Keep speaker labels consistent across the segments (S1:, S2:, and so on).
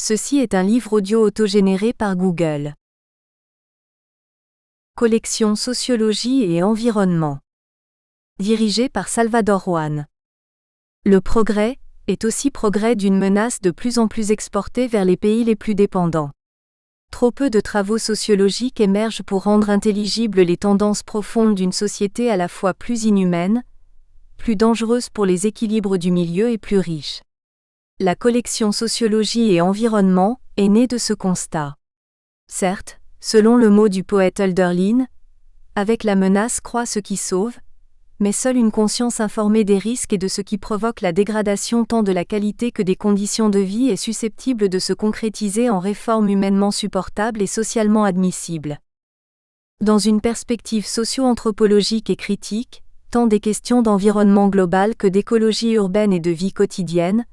S1: Ceci est un livre audio autogénéré par Google. Collection Sociologie et Environnement. Dirigé par Salvador Juan. Le progrès est aussi progrès d'une menace de plus en plus exportée vers les pays les plus dépendants. Trop peu de travaux sociologiques émergent pour rendre intelligibles les tendances profondes d'une société à la fois plus inhumaine, plus dangereuse pour les équilibres du milieu et plus riche. La collection Sociologie et Environnement est née de ce constat. Certes, selon le mot du poète Hölderlin, avec la menace croît ce qui sauve, mais seule une conscience informée des risques et de ce qui provoque la dégradation tant de la qualité que des conditions de vie est susceptible de se concrétiser en réformes humainement supportables et socialement admissibles. Dans une perspective socio-anthropologique et critique, tant des questions d'environnement global que d'écologie urbaine et de vie quotidienne,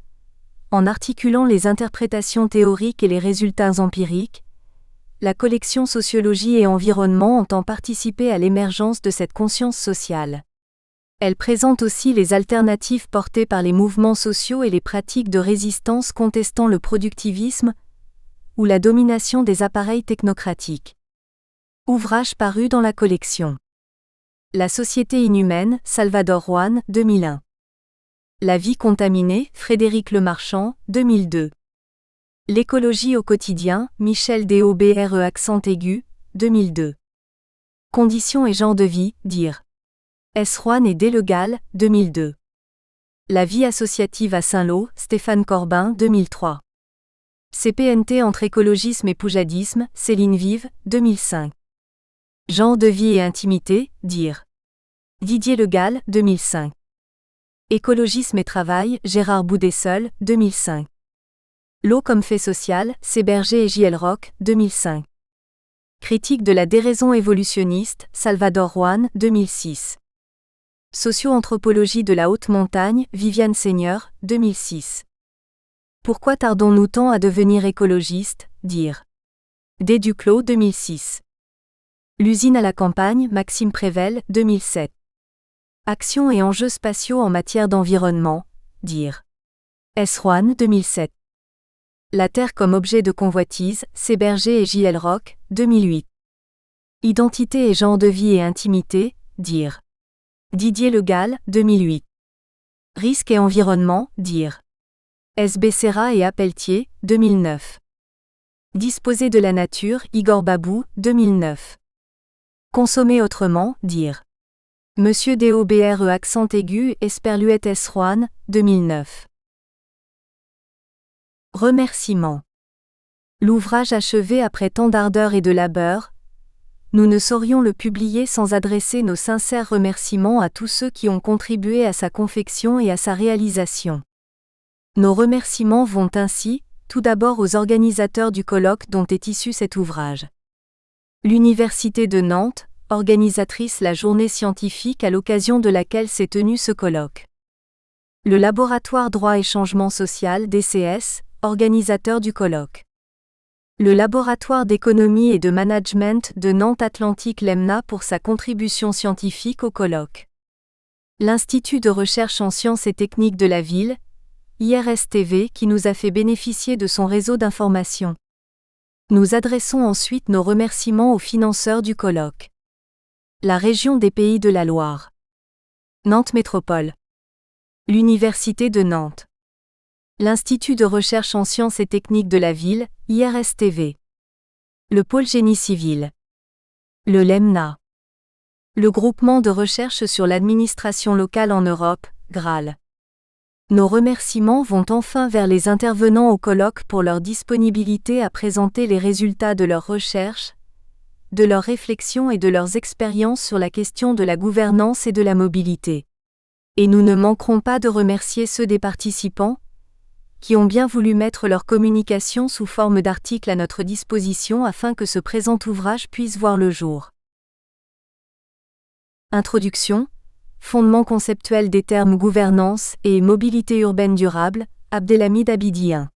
S1: en articulant les interprétations théoriques et les résultats empiriques, la collection Sociologie et Environnement entend participer à l'émergence de cette conscience sociale. Elle présente aussi les alternatives portées par les mouvements sociaux et les pratiques de résistance contestant le productivisme ou la domination des appareils technocratiques. Ouvrage paru dans la collection. La société inhumaine, Salvador Juan, 2001. La vie contaminée, Frédéric Lemarchand, 2002. L'écologie au quotidien, Michel Dobre accent aigu, 2002. Conditions et genre de vie, dire. S. Juan et D. Le Gall, 2002. La vie associative à Saint-Lô, Stéphane Corbin, 2003. CPNT entre écologisme et poujadisme, Céline Vive, 2005. Genre de vie et intimité, dire. Didier Le Gall, 2005. Écologisme et travail, Gérard Boudesseul, 2005. L'eau comme fait social, Séberger et J.L. Roch, 2005. Critique de la déraison évolutionniste, Salvador Juan, 2006. Socio-anthropologie de la haute montagne, Viviane Seigneur, 2006. Pourquoi tardons-nous tant à devenir écologistes, dire. D. Duclos, 2006. L'usine à la campagne, Maxime Prével, 2007. Actions et enjeux spatiaux en matière d'environnement, dire. S. Juan, 2007. La Terre comme objet de convoitise, Séberger et J.L. Roch, 2008. Identité et genre de vie et intimité, dire. Didier Le Gall, 2008. Risque et environnement, dire. S. Becerra et Appeltier, 2009. Disposer de la nature, Igor Babou, 2009. Consommer autrement, dire. Monsieur Dobre accent aigu, Esperluette S. Juan, 2009. Remerciements. L'ouvrage achevé après tant d'ardeur et de labeur, nous ne saurions le publier sans adresser nos sincères remerciements à tous ceux qui ont contribué à sa confection et à sa réalisation. Nos remerciements vont ainsi, tout d'abord aux organisateurs du colloque dont est issu cet ouvrage. L'Université de Nantes, organisatrice la journée scientifique à l'occasion de laquelle s'est tenu ce colloque. Le Laboratoire Droit et Changement Social, DCS, organisateur du colloque. Le Laboratoire d'économie et de management de Nantes Atlantique LEMNA pour sa contribution scientifique au colloque. L'Institut de recherche en sciences et techniques de la ville, IRSTV, qui nous a fait bénéficier de son réseau d'information. Nous adressons ensuite nos remerciements aux financeurs du colloque. La région des Pays de la Loire. Nantes Métropole. L'Université de Nantes. L'Institut de recherche en sciences et techniques de la ville, IRSTV. Le pôle génie civil. Le LEMNA. Le groupement de recherche sur l'administration locale en Europe, GRAL. Nos remerciements vont enfin vers les intervenants au colloque pour leur disponibilité à présenter les résultats de leurs recherches, de leurs réflexions et de leurs expériences sur la question de la gouvernance et de la mobilité. Et nous ne manquerons pas de remercier ceux des participants, qui ont bien voulu mettre leur communication sous forme d'articles à notre disposition afin que ce présent ouvrage puisse voir le jour. Introduction. Fondement conceptuel des termes gouvernance et mobilité urbaine durable, Abdelhamid Abidi 1.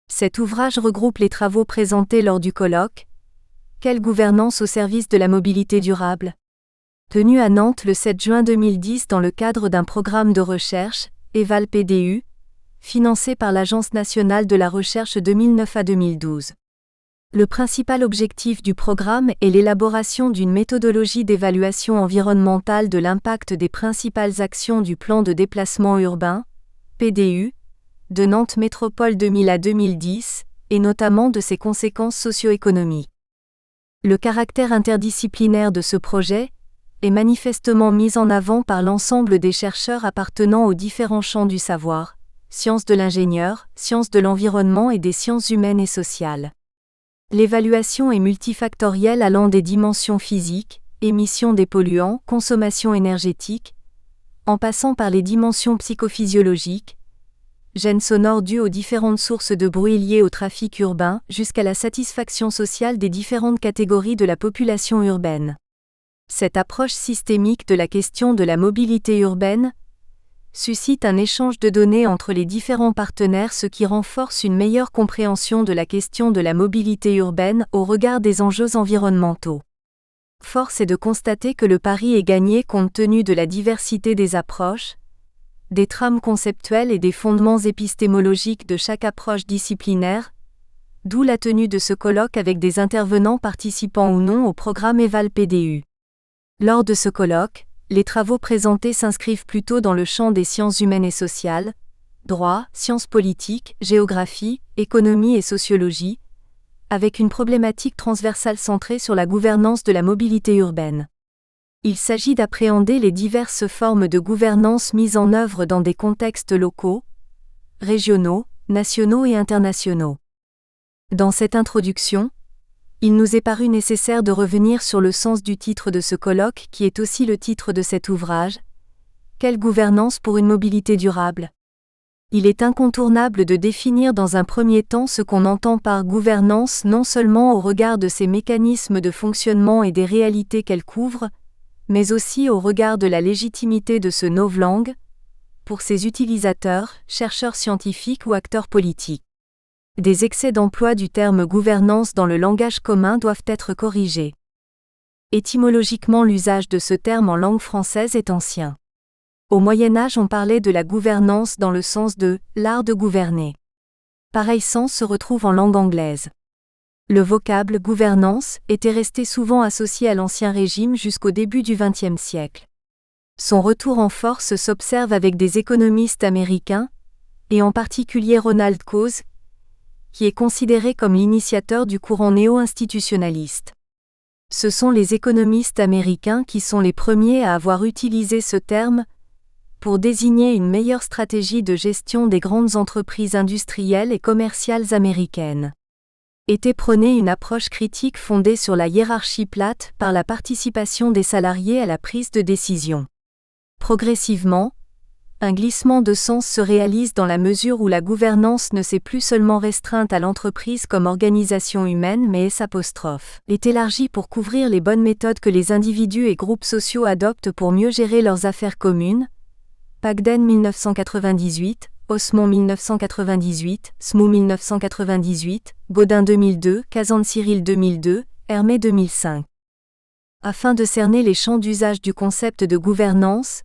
S1: Cet ouvrage regroupe les travaux présentés lors du colloque. Quelle gouvernance au service de la mobilité durable ? Tenu à Nantes le 7 juin 2010 dans le cadre d'un programme de recherche, EVAL-PDU, financé par l'Agence nationale de la recherche 2009 à 2012. Le principal objectif du programme est l'élaboration d'une méthodologie d'évaluation environnementale de l'impact des principales actions du plan de déplacement urbain, PDU, de Nantes Métropole 2000 à 2010, et notamment de ses conséquences socio-économiques. Le caractère interdisciplinaire de ce projet est manifestement mis en avant par l'ensemble des chercheurs appartenant aux différents champs du savoir, sciences de l'ingénieur, sciences de l'environnement et des sciences humaines et sociales. L'évaluation est multifactorielle allant des dimensions physiques, émissions des polluants, consommation énergétique, en passant par les dimensions psychophysiologiques, gènes sonores dus aux différentes sources de bruit liées au trafic urbain, jusqu'à la satisfaction sociale des différentes catégories de la population urbaine. Cette approche systémique de la question de la mobilité urbaine suscite un échange de données entre les différents partenaires, ce qui renforce une meilleure compréhension de la question de la mobilité urbaine au regard des enjeux environnementaux. Force est de constater que le pari est gagné compte tenu de la diversité des approches, des trames conceptuelles et des fondements épistémologiques de chaque approche disciplinaire, d'où la tenue de ce colloque avec des intervenants participant ou non au programme EVAL-PDU. Lors de ce colloque, les travaux présentés s'inscrivent plutôt dans le champ des sciences humaines et sociales, droit, sciences politiques, géographie, économie et sociologie, avec une problématique transversale centrée sur la gouvernance de la mobilité urbaine. Il s'agit d'appréhender les diverses formes de gouvernance mises en œuvre dans des contextes locaux, régionaux, nationaux et internationaux. Dans cette introduction, il nous est paru nécessaire de revenir sur le sens du titre de ce colloque qui est aussi le titre de cet ouvrage. Quelle gouvernance pour une mobilité durable ? Il est incontournable de définir dans un premier temps ce qu'on entend par gouvernance non seulement au regard de ses mécanismes de fonctionnement et des réalités qu'elle couvre, mais aussi au regard de la légitimité de ce novlangue, pour ses utilisateurs, chercheurs scientifiques ou acteurs politiques. Des excès d'emploi du terme gouvernance dans le langage commun doivent être corrigés. Étymologiquement, l'usage de ce terme en langue française est ancien. Au Moyen Âge, on parlait de la gouvernance dans le sens de « l'art de gouverner ». Pareil sens se retrouve en langue anglaise. Le vocable « gouvernance » était resté souvent associé à l'Ancien Régime jusqu'au début du XXe siècle. Son retour en force s'observe avec des économistes américains, et en particulier Ronald Coase, qui est considéré comme l'initiateur du courant néo-institutionnaliste. Ce sont les économistes américains qui sont les premiers à avoir utilisé ce terme pour désigner une meilleure stratégie de gestion des grandes entreprises industrielles et commerciales américaines. Était prônée une approche critique fondée sur la hiérarchie plate par la participation des salariés à la prise de décision. Progressivement, un glissement de sens se réalise dans la mesure où la gouvernance ne s'est plus seulement restreinte à l'entreprise comme organisation humaine mais est élargie pour couvrir les bonnes méthodes que les individus et groupes sociaux adoptent pour mieux gérer leurs affaires communes. Pagden 1998, Osmond 1998, Smou 1998, Godin 2002, Kazan-Cyril 2002, Hermé 2005. Afin de cerner les champs d'usage du concept de gouvernance,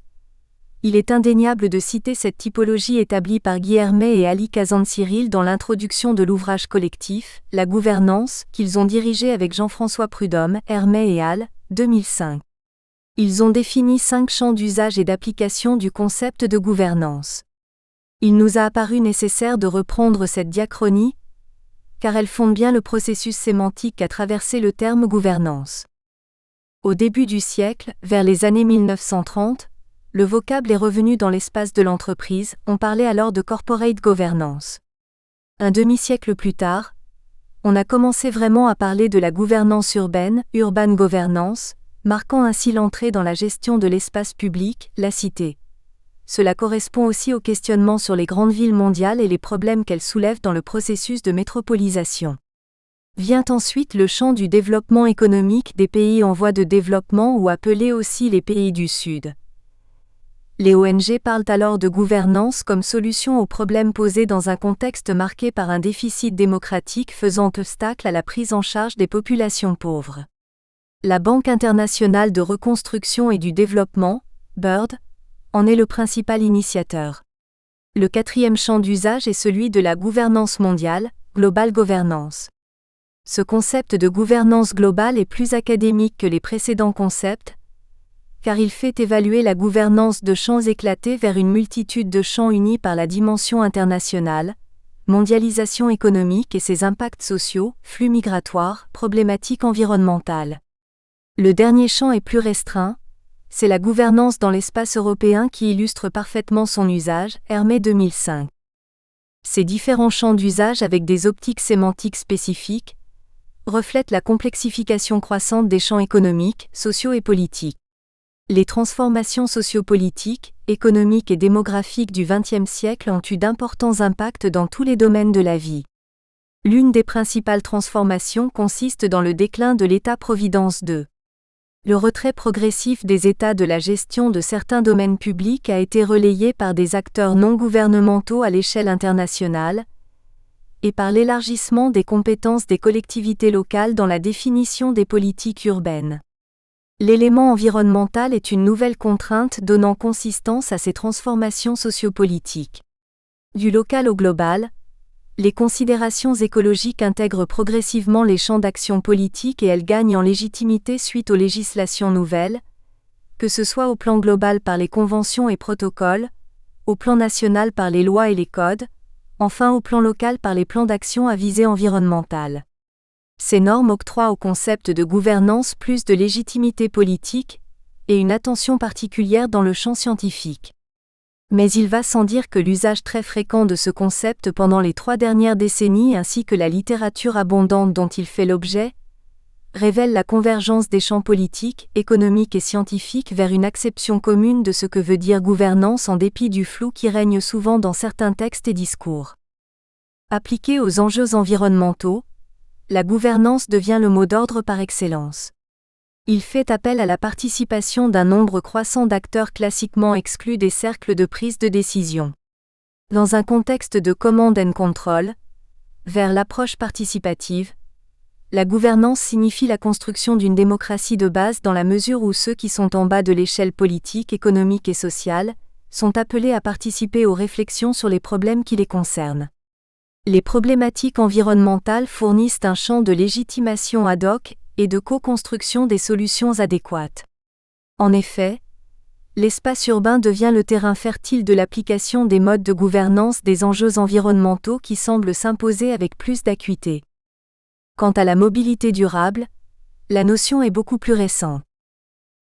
S1: il est indéniable de citer cette typologie établie par Guy Hermé et Ali Kazan-Cyril dans l'introduction de l'ouvrage collectif « La gouvernance » qu'ils ont dirigé avec Jean-François Prudhomme, Hermé et al. 2005. Ils ont défini 5 champs d'usage et d'application du concept de gouvernance. Il nous a apparu nécessaire de reprendre cette diachronie, car elle fonde bien le processus sémantique qu'a traversé le terme gouvernance. Au début du siècle, vers les années 1930, le vocable est revenu dans l'espace de l'entreprise, on parlait alors de corporate governance. Un demi-siècle plus tard, on a commencé vraiment à parler de la gouvernance urbaine, urban governance, marquant ainsi l'entrée dans la gestion de l'espace public, la cité. Cela correspond aussi au questionnement sur les grandes villes mondiales et les problèmes qu'elles soulèvent dans le processus de métropolisation. Vient ensuite le champ du développement économique des pays en voie de développement ou appelés aussi les pays du Sud. Les ONG parlent alors de gouvernance comme solution aux problèmes posés dans un contexte marqué par un déficit démocratique faisant obstacle à la prise en charge des populations pauvres. La Banque internationale de reconstruction et du développement, BIRD, en est le principal initiateur. Le quatrième champ d'usage est celui de la gouvernance mondiale, Global Governance. Ce concept de gouvernance globale est plus académique que les précédents concepts, car il fait évaluer la gouvernance de champs éclatés vers une multitude de champs unis par la dimension internationale, mondialisation économique et ses impacts sociaux, flux migratoires, problématiques environnementales. Le dernier champ est plus restreint, c'est la gouvernance dans l'espace européen qui illustre parfaitement son usage, Hermé 2005. Ces différents champs d'usage avec des optiques sémantiques spécifiques reflètent la complexification croissante des champs économiques, sociaux et politiques. Les transformations sociopolitiques, économiques et démographiques du XXe siècle ont eu d'importants impacts dans tous les domaines de la vie. L'une des principales transformations consiste dans le déclin de l'État-providence II. Le retrait progressif des États de la gestion de certains domaines publics a été relayé par des acteurs non gouvernementaux à l'échelle internationale, et par l'élargissement des compétences des collectivités locales dans la définition des politiques urbaines. L'élément environnemental est une nouvelle contrainte donnant consistance à ces transformations sociopolitiques. Du local au global, les considérations écologiques intègrent progressivement les champs d'action politique et elles gagnent en légitimité suite aux législations nouvelles, que ce soit au plan global par les conventions et protocoles, au plan national par les lois et les codes, enfin au plan local par les plans d'action à visée environnementale. Ces normes octroient au concept de gouvernance plus de légitimité politique et une attention particulière dans le champ scientifique. Mais il va sans dire que l'usage très fréquent de ce concept pendant les 3 dernières décennies ainsi que la littérature abondante dont il fait l'objet révèle la convergence des champs politiques, économiques et scientifiques vers une acception commune de ce que veut dire gouvernance en dépit du flou qui règne souvent dans certains textes et discours. Appliquée aux enjeux environnementaux, la gouvernance devient le mot d'ordre par excellence. Il fait appel à la participation d'un nombre croissant d'acteurs classiquement exclus des cercles de prise de décision. Dans un contexte de command and control, vers l'approche participative, la gouvernance signifie la construction d'une démocratie de base dans la mesure où ceux qui sont en bas de l'échelle politique, économique et sociale sont appelés à participer aux réflexions sur les problèmes qui les concernent. Les problématiques environnementales fournissent un champ de légitimation ad hoc et de co-construction des solutions adéquates. En effet, l'espace urbain devient le terrain fertile de l'application des modes de gouvernance des enjeux environnementaux qui semblent s'imposer avec plus d'acuité. Quant à la mobilité durable, la notion est beaucoup plus récente.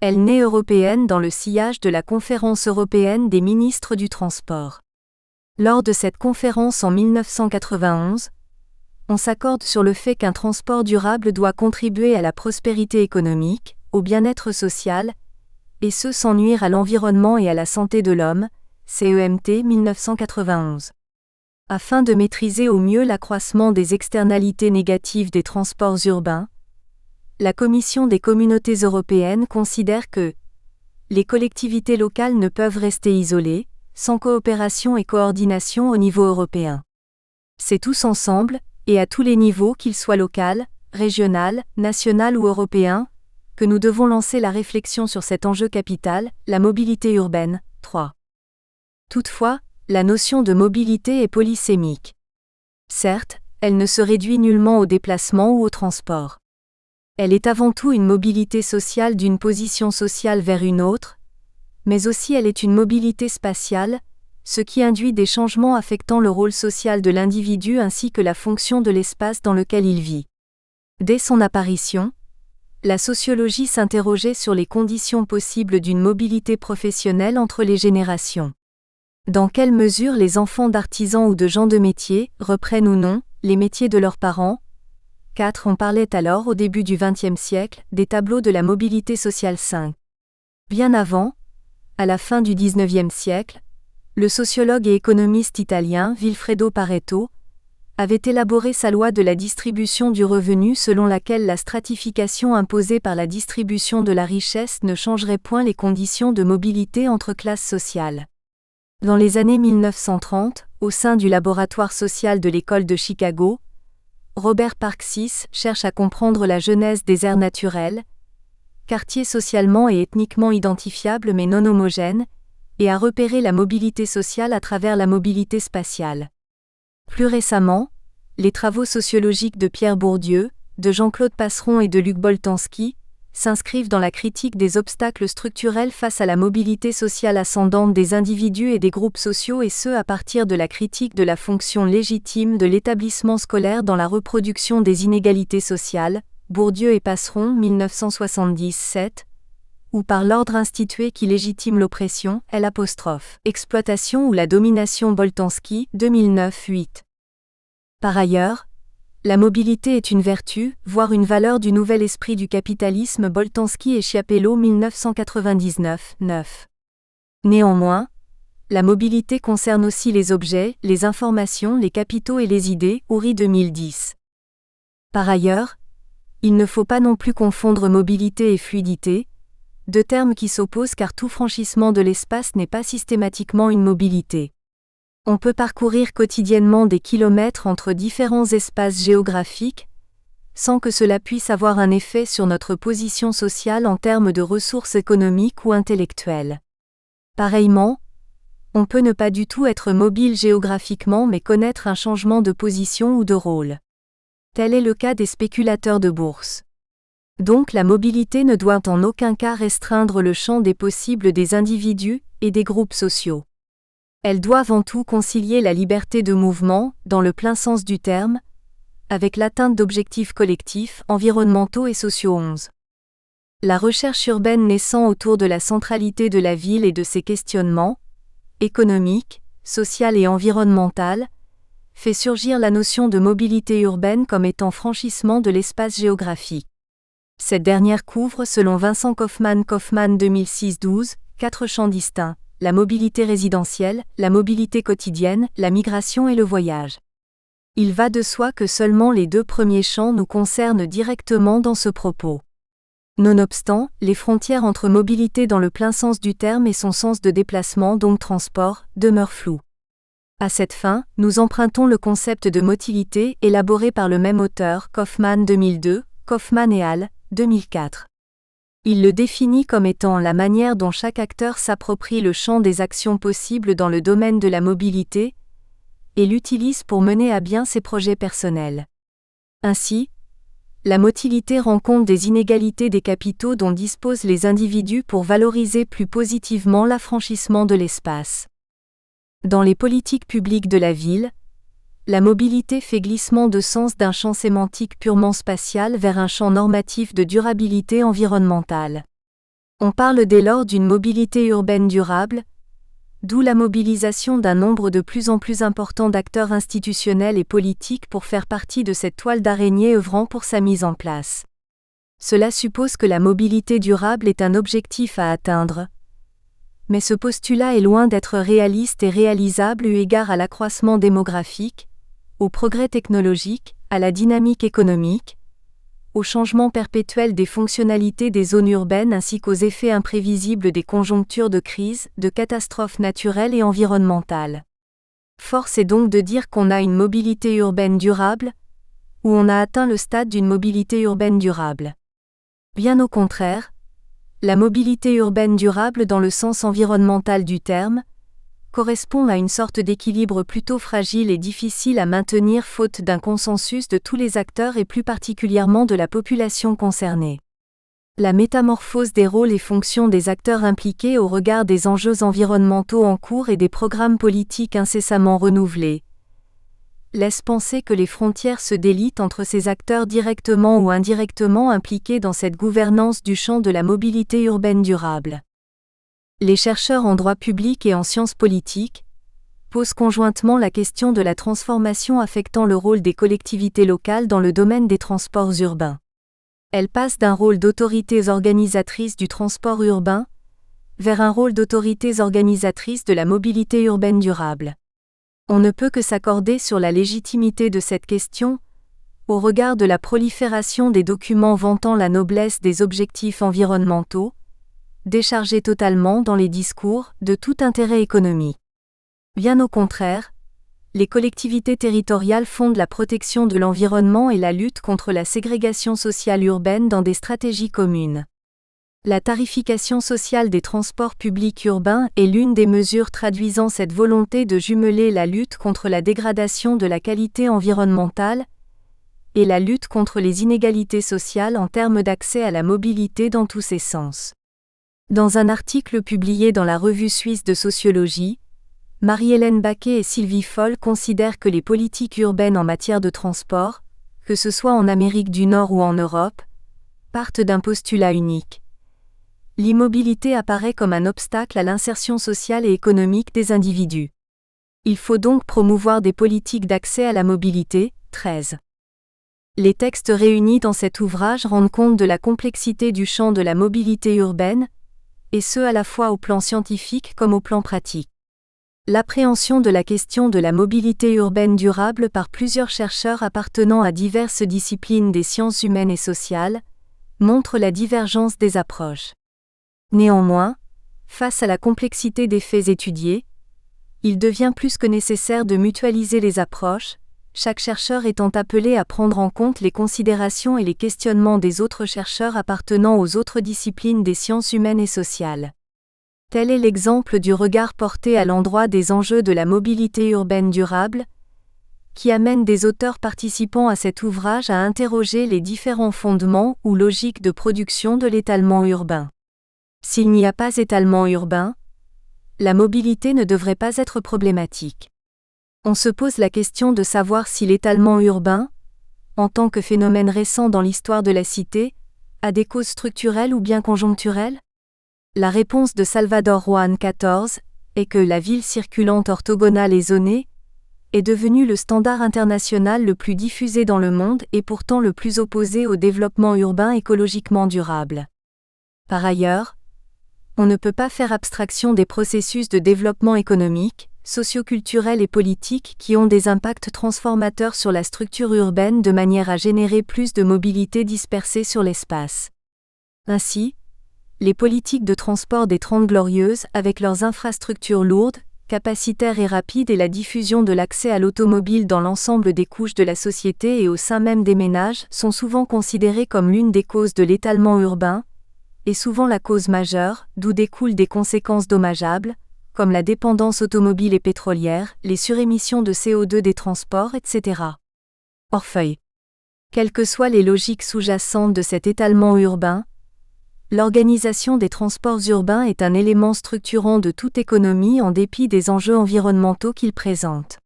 S1: Elle naît européenne dans le sillage de la Conférence européenne des ministres du transport. Lors de cette conférence en 1991, on s'accorde sur le fait qu'un transport durable doit contribuer à la prospérité économique, au bien-être social, et ce sans nuire à l'environnement et à la santé de l'homme, CEMT 1991. Afin de maîtriser au mieux l'accroissement des externalités négatives des transports urbains, la Commission des communautés européennes considère que les collectivités locales ne peuvent rester isolées, sans coopération et coordination au niveau européen. C'est tous ensemble, et à tous les niveaux qu'ils soient local, régional, national ou européen, que nous devons lancer la réflexion sur cet enjeu capital, la mobilité urbaine. 3. Toutefois, la notion de mobilité est polysémique. Certes, elle ne se réduit nullement au déplacement ou au transport. Elle est avant tout une mobilité sociale d'une position sociale vers une autre, mais aussi elle est une mobilité spatiale, ce qui induit des changements affectant le rôle social de l'individu ainsi que la fonction de l'espace dans lequel il vit. Dès son apparition, la sociologie s'interrogeait sur les conditions possibles d'une mobilité professionnelle entre les générations. Dans quelle mesure les enfants d'artisans ou de gens de métier reprennent ou non les métiers de leurs parents ? 4. On parlait alors, au début du XXe siècle, des tableaux de la mobilité sociale 5. Bien avant, à la fin du XIXe siècle, le sociologue et économiste italien Vilfredo Pareto avait élaboré sa loi de la distribution du revenu selon laquelle la stratification imposée par la distribution de la richesse ne changerait point les conditions de mobilité entre classes sociales. Dans les années 1930, au sein du laboratoire social de l'école de Chicago, Robert Parkes cherche à comprendre la genèse des aires naturelles, quartiers socialement et ethniquement identifiables mais non homogènes, et à repérer la mobilité sociale à travers la mobilité spatiale. Plus récemment, les travaux sociologiques de Pierre Bourdieu, de Jean-Claude Passeron et de Luc Boltanski s'inscrivent dans la critique des obstacles structurels face à la mobilité sociale ascendante des individus et des groupes sociaux, et ce à partir de la critique de la fonction légitime de l'établissement scolaire dans la reproduction des inégalités sociales, Bourdieu et Passeron 1977, ou par l'ordre institué qui légitime l'oppression, exploitation ou la domination, Boltanski 2009-8. Par ailleurs, la mobilité est une vertu, voire une valeur du nouvel esprit du capitalisme, Boltanski et Schiapello 1999-9. Néanmoins, la mobilité concerne aussi les objets, les informations, les capitaux et les idées, Houry 2010. Par ailleurs, il ne faut pas non plus confondre mobilité et fluidité, deux termes qui s'opposent car tout franchissement de l'espace n'est pas systématiquement une mobilité. On peut parcourir quotidiennement des kilomètres entre différents espaces géographiques, sans que cela puisse avoir un effet sur notre position sociale en termes de ressources économiques ou intellectuelles. Pareillement, on peut ne pas du tout être mobile géographiquement mais connaître un changement de position ou de rôle. Tel est le cas des spéculateurs de bourse. Donc la mobilité ne doit en aucun cas restreindre le champ des possibles des individus et des groupes sociaux. Elle doit avant tout concilier la liberté de mouvement, dans le plein sens du terme, avec l'atteinte d'objectifs collectifs, environnementaux et sociaux. 11. La recherche urbaine naissant autour de la centralité de la ville et de ses questionnements, économiques, sociaux et environnementaux, fait surgir la notion de mobilité urbaine comme étant franchissement de l'espace géographique. Cette dernière couvre, selon Vincent Kaufmann 2006-12, 4 champs distincts: la mobilité résidentielle, la mobilité quotidienne, la migration et le voyage. Il va de soi que seulement les 2 premiers champs nous concernent directement dans ce propos. Nonobstant, les frontières entre mobilité dans le plein sens du terme et son sens de déplacement, donc transport, demeurent floues. À cette fin, nous empruntons le concept de motilité élaboré par le même auteur, Kaufmann 2002, Kaufmann et al. 2004. Il le définit comme étant la manière dont chaque acteur s'approprie le champ des actions possibles dans le domaine de la mobilité et l'utilise pour mener à bien ses projets personnels. Ainsi, la motilité rend compte des inégalités des capitaux dont disposent les individus pour valoriser plus positivement l'affranchissement de l'espace. Dans les politiques publiques de la ville, la mobilité fait glissement de sens d'un champ sémantique purement spatial vers un champ normatif de durabilité environnementale. On parle dès lors d'une mobilité urbaine durable, d'où la mobilisation d'un nombre de plus en plus important d'acteurs institutionnels et politiques pour faire partie de cette toile d'araignée œuvrant pour sa mise en place. Cela suppose que la mobilité durable est un objectif à atteindre, mais ce postulat est loin d'être réaliste et réalisable eu égard à l'accroissement démographique, au progrès technologique, à la dynamique économique, au changement perpétuel des fonctionnalités des zones urbaines ainsi qu'aux effets imprévisibles des conjonctures de crise, de catastrophes naturelles et environnementales. Force est donc de dire qu'on a une mobilité urbaine durable, ou on a atteint le stade d'une mobilité urbaine durable. Bien au contraire, la mobilité urbaine durable dans le sens environnemental du terme, correspond à une sorte d'équilibre plutôt fragile et difficile à maintenir faute d'un consensus de tous les acteurs et plus particulièrement de la population concernée. La métamorphose des rôles et fonctions des acteurs impliqués au regard des enjeux environnementaux en cours et des programmes politiques incessamment renouvelés laisse penser que les frontières se délitent entre ces acteurs directement ou indirectement impliqués dans cette gouvernance du champ de la mobilité urbaine durable. Les chercheurs en droit public et en sciences politiques posent conjointement la question de la transformation affectant le rôle des collectivités locales dans le domaine des transports urbains. Elles passent d'un rôle d'autorités organisatrices du transport urbain vers un rôle d'autorités organisatrices de la mobilité urbaine durable. On ne peut que s'accorder sur la légitimité de cette question, au regard de la prolifération des documents vantant la noblesse des objectifs environnementaux, déchargés totalement dans les discours de tout intérêt économique. Bien au contraire, les collectivités territoriales fondent la protection de l'environnement et la lutte contre la ségrégation sociale urbaine dans des stratégies communes. La tarification sociale des transports publics urbains est l'une des mesures traduisant cette volonté de jumeler la lutte contre la dégradation de la qualité environnementale et la lutte contre les inégalités sociales en termes d'accès à la mobilité dans tous ses sens. Dans un article publié dans la Revue suisse de sociologie, Marie-Hélène Baquet et Sylvie Foll considèrent que les politiques urbaines en matière de transport, que ce soit en Amérique du Nord ou en Europe, partent d'un postulat unique. L'immobilité apparaît comme un obstacle à l'insertion sociale et économique des individus. Il faut donc promouvoir des politiques d'accès à la mobilité. 13. Les textes réunis dans cet ouvrage rendent compte de la complexité du champ de la mobilité urbaine, et ce à la fois au plan scientifique comme au plan pratique. L'appréhension de la question de la mobilité urbaine durable par plusieurs chercheurs appartenant à diverses disciplines des sciences humaines et sociales montre la divergence des approches. Néanmoins, face à la complexité des faits étudiés, il devient plus que nécessaire de mutualiser les approches, chaque chercheur étant appelé à prendre en compte les considérations et les questionnements des autres chercheurs appartenant aux autres disciplines des sciences humaines et sociales. Tel est l'exemple du regard porté à l'endroit des enjeux de la mobilité urbaine durable, qui amène des auteurs participant à cet ouvrage à interroger les différents fondements ou logiques de production de l'étalement urbain. S'il n'y a pas étalement urbain, la mobilité ne devrait pas être problématique. On se pose la question de savoir si l'étalement urbain, en tant que phénomène récent dans l'histoire de la cité, a des causes structurelles ou bien conjoncturelles ? La réponse de Salvador Rohan 14 est que la ville circulante orthogonale et zonée est devenue le standard international le plus diffusé dans le monde et pourtant le plus opposé au développement urbain écologiquement durable. Par ailleurs, on ne peut pas faire abstraction des processus de développement économique, socio-culturel et politique qui ont des impacts transformateurs sur la structure urbaine de manière à générer plus de mobilité dispersée sur l'espace. Ainsi, les politiques de transport des Trente Glorieuses, avec leurs infrastructures lourdes, capacitaires et rapides et la diffusion de l'accès à l'automobile dans l'ensemble des couches de la société et au sein même des ménages, sont souvent considérées comme l'une des causes de l'étalement urbain, et souvent la cause majeure, d'où découlent des conséquences dommageables, comme la dépendance automobile et pétrolière, les surémissions de CO2 des transports, etc. Orfeuille. Quelles que soient les logiques sous-jacentes de cet étalement urbain, l'organisation des transports urbains est un élément structurant de toute économie en dépit des enjeux environnementaux qu'il présente.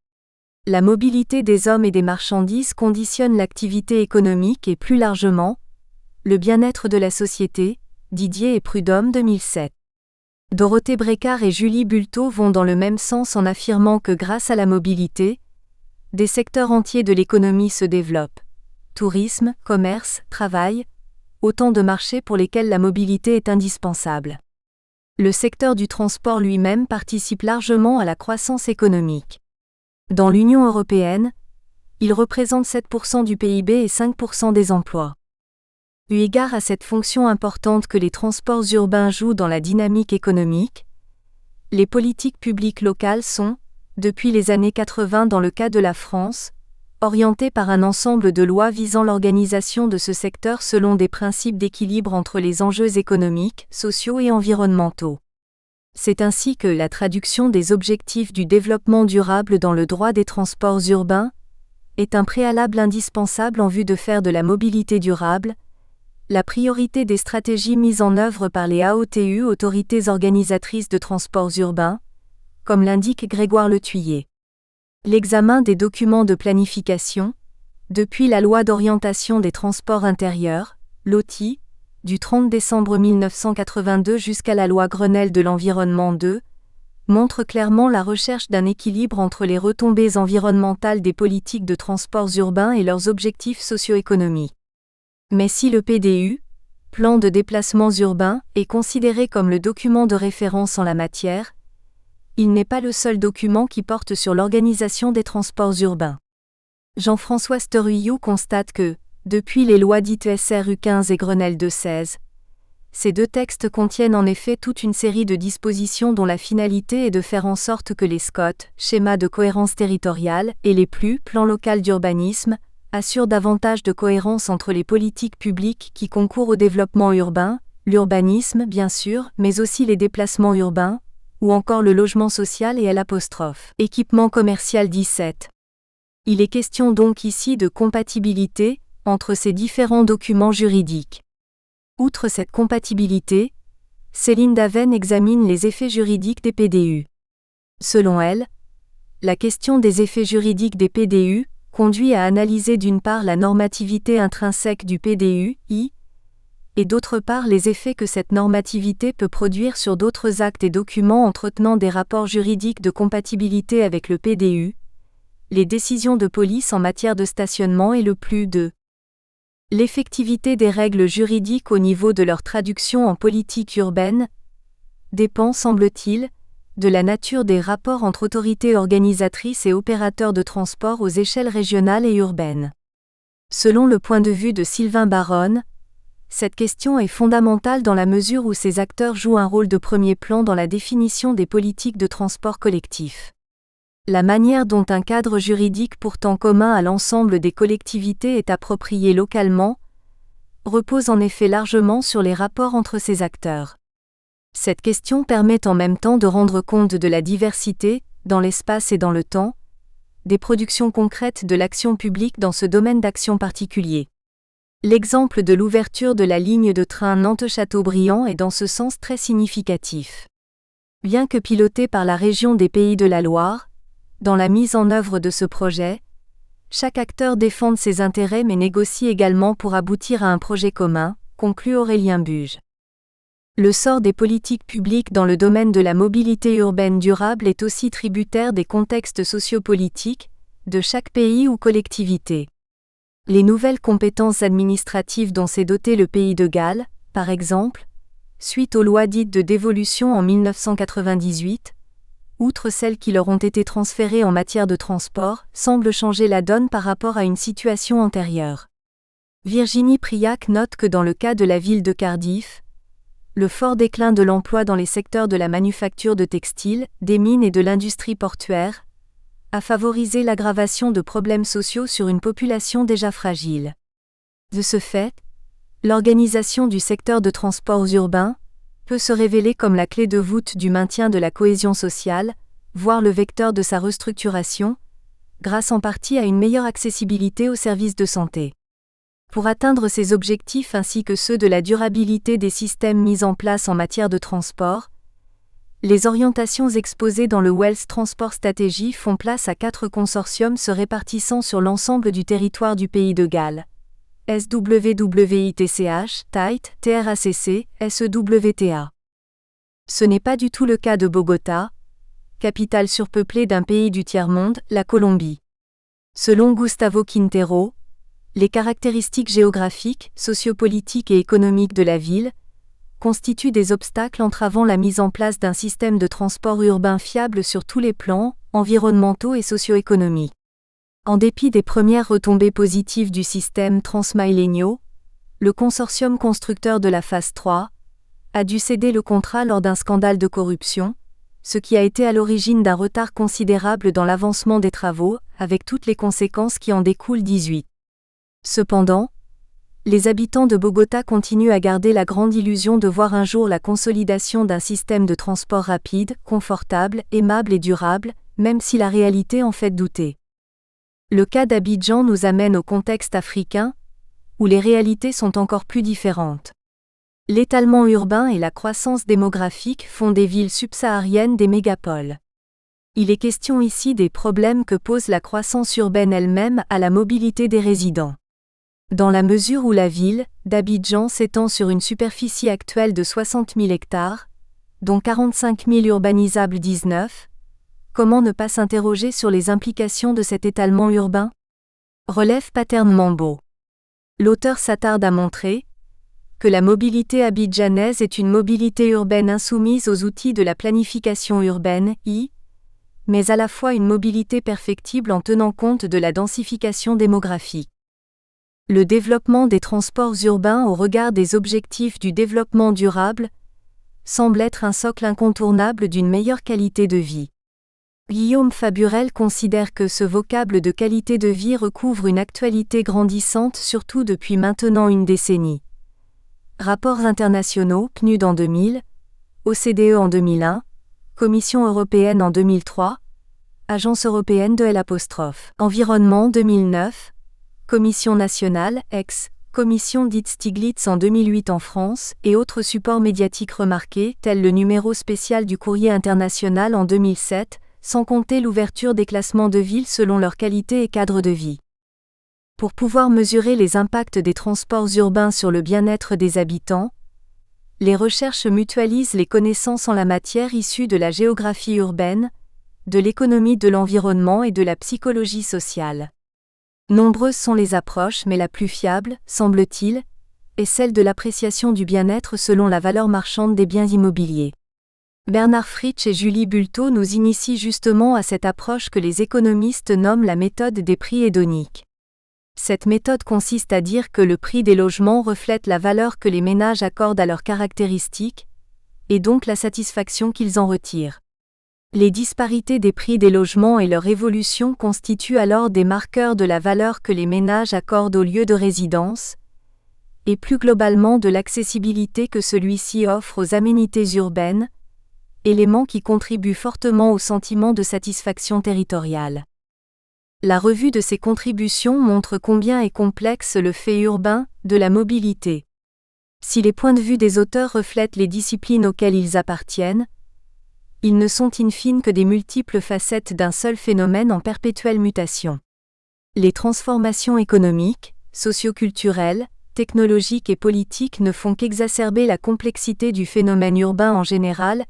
S1: La mobilité des hommes et des marchandises conditionne l'activité économique et plus largement, le bien-être de la société. Didier et Prudhomme 2007. Dorothée Brécard et Julie Bulto vont dans le même sens en affirmant que grâce à la mobilité, des secteurs entiers de l'économie se développent. Tourisme, commerce, travail, autant de marchés pour lesquels la mobilité est indispensable. Le secteur du transport lui-même participe largement à la croissance économique. Dans l'Union européenne, il représente 7% du PIB et 5% des emplois. Eu égard à cette fonction importante que les transports urbains jouent dans la dynamique économique, les politiques publiques locales sont, depuis les années 80 dans le cas de la France, orientées par un ensemble de lois visant l'organisation de ce secteur selon des principes d'équilibre entre les enjeux économiques, sociaux et environnementaux. C'est ainsi que la traduction des objectifs du développement durable dans le droit des transports urbains est un préalable indispensable en vue de faire de la mobilité durable la priorité des stratégies mises en œuvre par les AOTU, autorités organisatrices de transports urbains, comme l'indique Grégoire Letuyer. L'examen des documents de planification, depuis la loi d'orientation des transports intérieurs, LOTI, du 30 décembre 1982 jusqu'à la loi Grenelle de l'environnement 2, montre clairement la recherche d'un équilibre entre les retombées environnementales des politiques de transports urbains et leurs objectifs socio-économiques. Mais si le PDU, Plan de déplacements urbains, est considéré comme le document de référence en la matière, il n'est pas le seul document qui porte sur l'organisation des transports urbains. Jean-François Steruyou constate que, depuis les lois dites SRU 15 et Grenelle 2/16, ces deux textes contiennent en effet toute une série de dispositions dont la finalité est de faire en sorte que les SCOT, schémas de cohérence territoriale, et les PLU, plans local d'urbanisme, assurent davantage de cohérence entre les politiques publiques qui concourent au développement urbain, l'urbanisme bien sûr, mais aussi les déplacements urbains, ou encore le logement social et équipement commercial 17. Il est question donc ici de compatibilité entre ces différents documents juridiques. Outre cette compatibilité, Céline Daven examine les effets juridiques des PDU. Selon elle, la question des effets juridiques des PDU conduit à analyser d'une part la normativité intrinsèque du PDU, et d'autre part les effets que cette normativité peut produire sur d'autres actes et documents entretenant des rapports juridiques de compatibilité avec le PDU, les décisions de police en matière de stationnement et le plus de l'effectivité des règles juridiques au niveau de leur traduction en politique urbaine dépend, semble-t-il, de la nature des rapports entre autorités organisatrices et opérateurs de transport aux échelles régionales et urbaines. Selon le point de vue de Sylvain Baronne, cette question est fondamentale dans la mesure où ces acteurs jouent un rôle de premier plan dans la définition des politiques de transport collectif. La manière dont un cadre juridique pourtant commun à l'ensemble des collectivités est approprié localement repose en effet largement sur les rapports entre ces acteurs. Cette question permet en même temps de rendre compte de la diversité, dans l'espace et dans le temps, des productions concrètes de l'action publique dans ce domaine d'action particulier. L'exemple de l'ouverture de la ligne de train Nantes-Châteaubriand est dans ce sens très significatif. Bien que piloté par la région des Pays de la Loire, dans la mise en œuvre de ce projet, chaque acteur défend ses intérêts mais négocie également pour aboutir à un projet commun, conclut Aurélien Buge. Le sort des politiques publiques dans le domaine de la mobilité urbaine durable est aussi tributaire des contextes sociopolitiques de chaque pays ou collectivité. Les nouvelles compétences administratives dont s'est doté le Pays de Galles, par exemple, suite aux lois dites de dévolution en 1998, outre celles qui leur ont été transférées en matière de transport, semblent changer la donne par rapport à une situation antérieure. Virginie Priac note que dans le cas de la ville de Cardiff, le fort déclin de l'emploi dans les secteurs de la manufacture de textiles, des mines et de l'industrie portuaire a favorisé l'aggravation de problèmes sociaux sur une population déjà fragile. De ce fait, l'organisation du secteur de transports urbains peut se révéler comme la clé de voûte du maintien de la cohésion sociale, voire le vecteur de sa restructuration, grâce en partie à une meilleure accessibilité aux services de santé. Pour atteindre ces objectifs ainsi que ceux de la durabilité des systèmes mis en place en matière de transport, les orientations exposées dans le Wells Transport Strategy font place à 4 consortiums se répartissant sur l'ensemble du territoire du Pays de Galles. SWWITCH, TITE, TRACC, SEWTA. Ce n'est pas du tout le cas de Bogota, capitale surpeuplée d'un pays du tiers-monde, la Colombie. Selon Gustavo Quintero, les caractéristiques géographiques, sociopolitiques et économiques de la ville constituent des obstacles entravant la mise en place d'un système de transport urbain fiable sur tous les plans, environnementaux et socio-économiques. En dépit des premières retombées positives du système Transmilenio, le consortium constructeur de la phase 3 a dû céder le contrat lors d'un scandale de corruption, ce qui a été à l'origine d'un retard considérable dans l'avancement des travaux, avec toutes les conséquences qui en découlent 18. Cependant, les habitants de Bogota continuent à garder la grande illusion de voir un jour la consolidation d'un système de transport rapide, confortable, aimable et durable, même si la réalité en fait douter. Le cas d'Abidjan nous amène au contexte africain, où les réalités sont encore plus différentes. L'étalement urbain et la croissance démographique font des villes subsahariennes des mégapoles. Il est question ici des problèmes que pose la croissance urbaine elle-même à la mobilité des résidents. Dans la mesure où la ville d'Abidjan s'étend sur une superficie actuelle de 60 000 hectares, dont 45 000 urbanisables 19, comment ne pas s'interroger sur les implications de cet étalement urbain ? Relève Paterne Mambo. L'auteur s'attarde à montrer que la mobilité abidjanaise est une mobilité urbaine insoumise aux outils de la planification urbaine, mais à la fois une mobilité perfectible en tenant compte de la densification démographique. Le développement des transports urbains au regard des objectifs du développement durable semble être un socle incontournable d'une meilleure qualité de vie. Guillaume Faburel considère que ce vocable de qualité de vie recouvre une actualité grandissante surtout depuis maintenant une décennie. Rapports internationaux, PNUD en 2000, OCDE en 2001, Commission européenne en 2003, Agence européenne de L'. Environnement 2009, Commission nationale, Commission dite Stiglitz en 2008 en France, et autres supports médiatiques remarqués, tels le numéro spécial du Courrier international en 2007, sans compter l'ouverture des classements de villes selon leur qualité et cadre de vie. Pour pouvoir mesurer les impacts des transports urbains sur le bien-être des habitants, les recherches mutualisent les connaissances en la matière issues de la géographie urbaine, de l'économie de l'environnement et de la psychologie sociale. Nombreuses sont les approches, mais la plus fiable, semble-t-il, est celle de l'appréciation du bien-être selon la valeur marchande des biens immobiliers. Bernard Fritsch et Julie Bulto nous initient justement à cette approche que les économistes nomment la méthode des prix hédoniques. Cette méthode consiste à dire que le prix des logements reflète la valeur que les ménages accordent à leurs caractéristiques, et donc la satisfaction qu'ils en retirent. Les disparités des prix des logements et leur évolution constituent alors des marqueurs de la valeur que les ménages accordent au lieu de résidence, et plus globalement de l'accessibilité que celui-ci offre aux aménités urbaines, élément qui contribue fortement au sentiment de satisfaction territoriale. La revue de ces contributions montre combien est complexe le fait urbain de la mobilité. Si les points de vue des auteurs reflètent les disciplines auxquelles ils appartiennent, ils ne sont in fine que des multiples facettes d'un seul phénomène en perpétuelle mutation. Les transformations économiques, socio-culturelles, technologiques et politiques ne font qu'exacerber la complexité du phénomène urbain en général,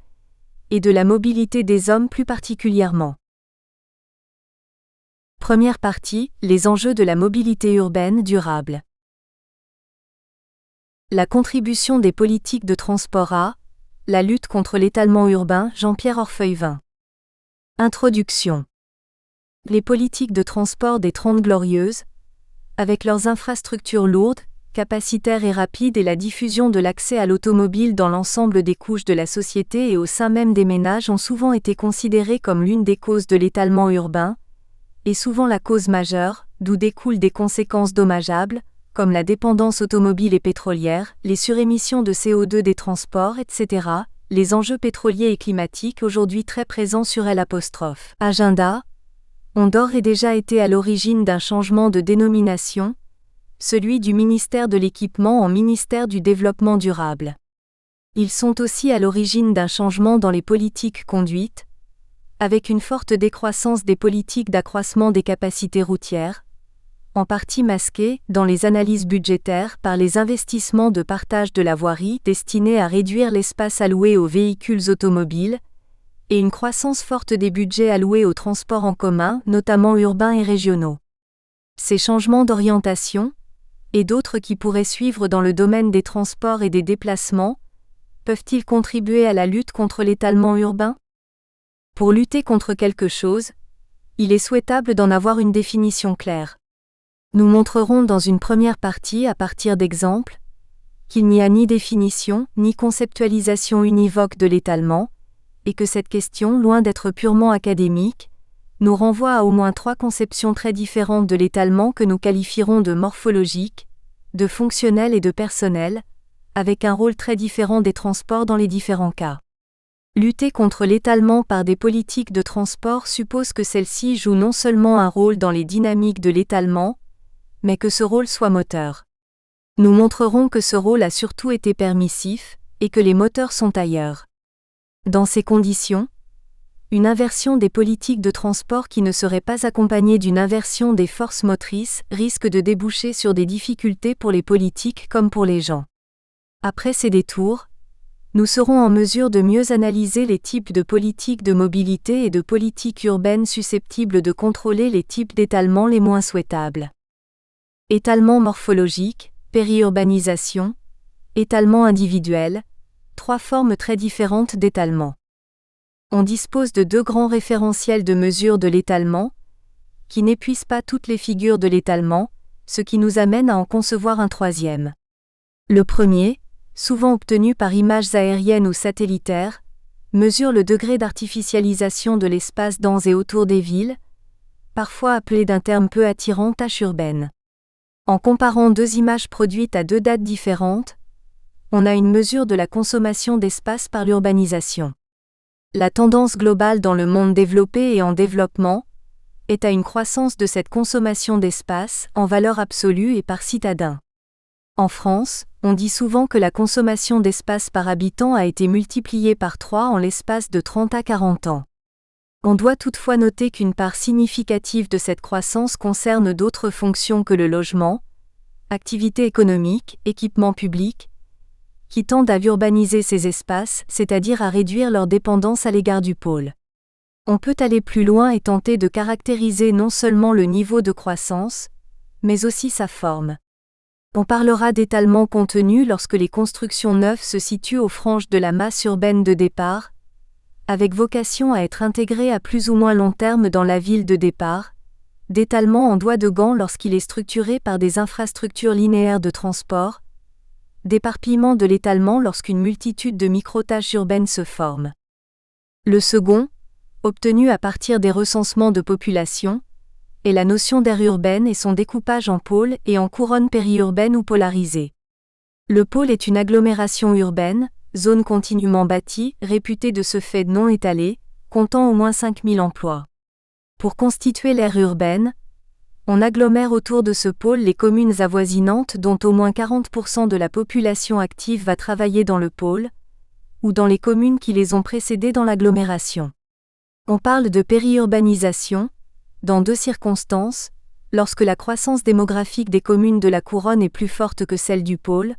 S1: et de la mobilité des hommes plus particulièrement. Première partie, les enjeux de la mobilité urbaine durable. La contribution des politiques de transport à la lutte contre l'étalement urbain, Jean-Pierre Orfeuille-Vin. Introduction. Les politiques de transport des Trente Glorieuses, avec leurs infrastructures lourdes, capacitaires et rapides et la diffusion de l'accès à l'automobile dans l'ensemble des couches de la société et au sein même des ménages ont souvent été considérées comme l'une des causes de l'étalement urbain, et souvent la cause majeure, d'où découlent des conséquences dommageables, comme la dépendance automobile et pétrolière, les surémissions de CO2 des transports, etc., les enjeux pétroliers et climatiques aujourd'hui très présents sur L'. Agenda ont d'ores et déjà été à l'origine d'un changement de dénomination, celui du ministère de l'Équipement en ministère du Développement durable. Ils sont aussi à l'origine d'un changement dans les politiques conduites, avec une forte décroissance des politiques d'accroissement des capacités routières, en partie masquée, dans les analyses budgétaires, par les investissements de partage de la voirie destinés à réduire l'espace alloué aux véhicules automobiles, et une croissance forte des budgets alloués aux transports en commun, notamment urbains et régionaux. Ces changements d'orientation, et d'autres qui pourraient suivre dans le domaine des transports et des déplacements, peuvent-ils contribuer à la lutte contre l'étalement urbain ? Pour lutter contre quelque chose, il est souhaitable d'en avoir une définition claire. Nous montrerons dans une première partie, à partir d'exemples, qu'il n'y a ni définition, ni conceptualisation univoque de l'étalement, et que cette question, loin d'être purement académique, nous renvoie à au moins trois conceptions très différentes de l'étalement que nous qualifierons de morphologique, de fonctionnel et de personnel, avec un rôle très différent des transports dans les différents cas. Lutter contre l'étalement par des politiques de transport suppose que celles-ci jouent non seulement un rôle dans les dynamiques de l'étalement, mais que ce rôle soit moteur. Nous montrerons que ce rôle a surtout été permissif, et que les moteurs sont ailleurs. Dans ces conditions, une inversion des politiques de transport qui ne serait pas accompagnée d'une inversion des forces motrices risque de déboucher sur des difficultés pour les politiques comme pour les gens. Après ces détours, nous serons en mesure de mieux analyser les types de politiques de mobilité et de politiques urbaines susceptibles de contrôler les types d'étalement les moins souhaitables. Étalement morphologique, périurbanisation, étalement individuel, trois formes très différentes d'étalement. On dispose de deux grands référentiels de mesure de l'étalement, qui n'épuisent pas toutes les figures de l'étalement, ce qui nous amène à en concevoir un troisième. Le premier, souvent obtenu par images aériennes ou satellitaires, mesure le degré d'artificialisation de l'espace dans et autour des villes, parfois appelé d'un terme peu attirant tâche urbaine. En comparant deux images produites à deux dates différentes, on a une mesure de la consommation d'espace par l'urbanisation. La tendance globale dans le monde développé et en développement est à une croissance de cette consommation d'espace en valeur absolue et par citadin. En France, on dit souvent que la consommation d'espace par habitant a été multipliée par 3 en l'espace de 30 à 40 ans. On doit toutefois noter qu'une part significative de cette croissance concerne d'autres fonctions que le logement, activités économiques, équipements publics, qui tendent à urbaniser ces espaces, c'est-à-dire à réduire leur dépendance à l'égard du pôle. On peut aller plus loin et tenter de caractériser non seulement le niveau de croissance, mais aussi sa forme. On parlera d'étalement contenu lorsque les constructions neuves se situent aux franges de la masse urbaine de départ, avec vocation à être intégrées à plus ou moins long terme dans la ville de départ, d'étalement en doigt de gant lorsqu'il est structuré par des infrastructures linéaires de transport, d'éparpillement de l'étalement lorsqu'une multitude de microtâches urbaines se forment. Le second, obtenu à partir des recensements de population, est la notion d'aire urbaine et son découpage en pôles et en couronnes périurbaines ou polarisées. Le pôle est une agglomération urbaine, zone continuellement bâtie, réputée de ce fait non étalée, comptant au moins 5000 emplois. Pour constituer l'aire urbaine, on agglomère autour de ce pôle les communes avoisinantes dont au moins 40% de la population active va travailler dans le pôle, ou dans les communes qui les ont précédées dans l'agglomération. On parle de périurbanisation, dans 2 circonstances, lorsque la croissance démographique des communes de la couronne est plus forte que celle du pôle,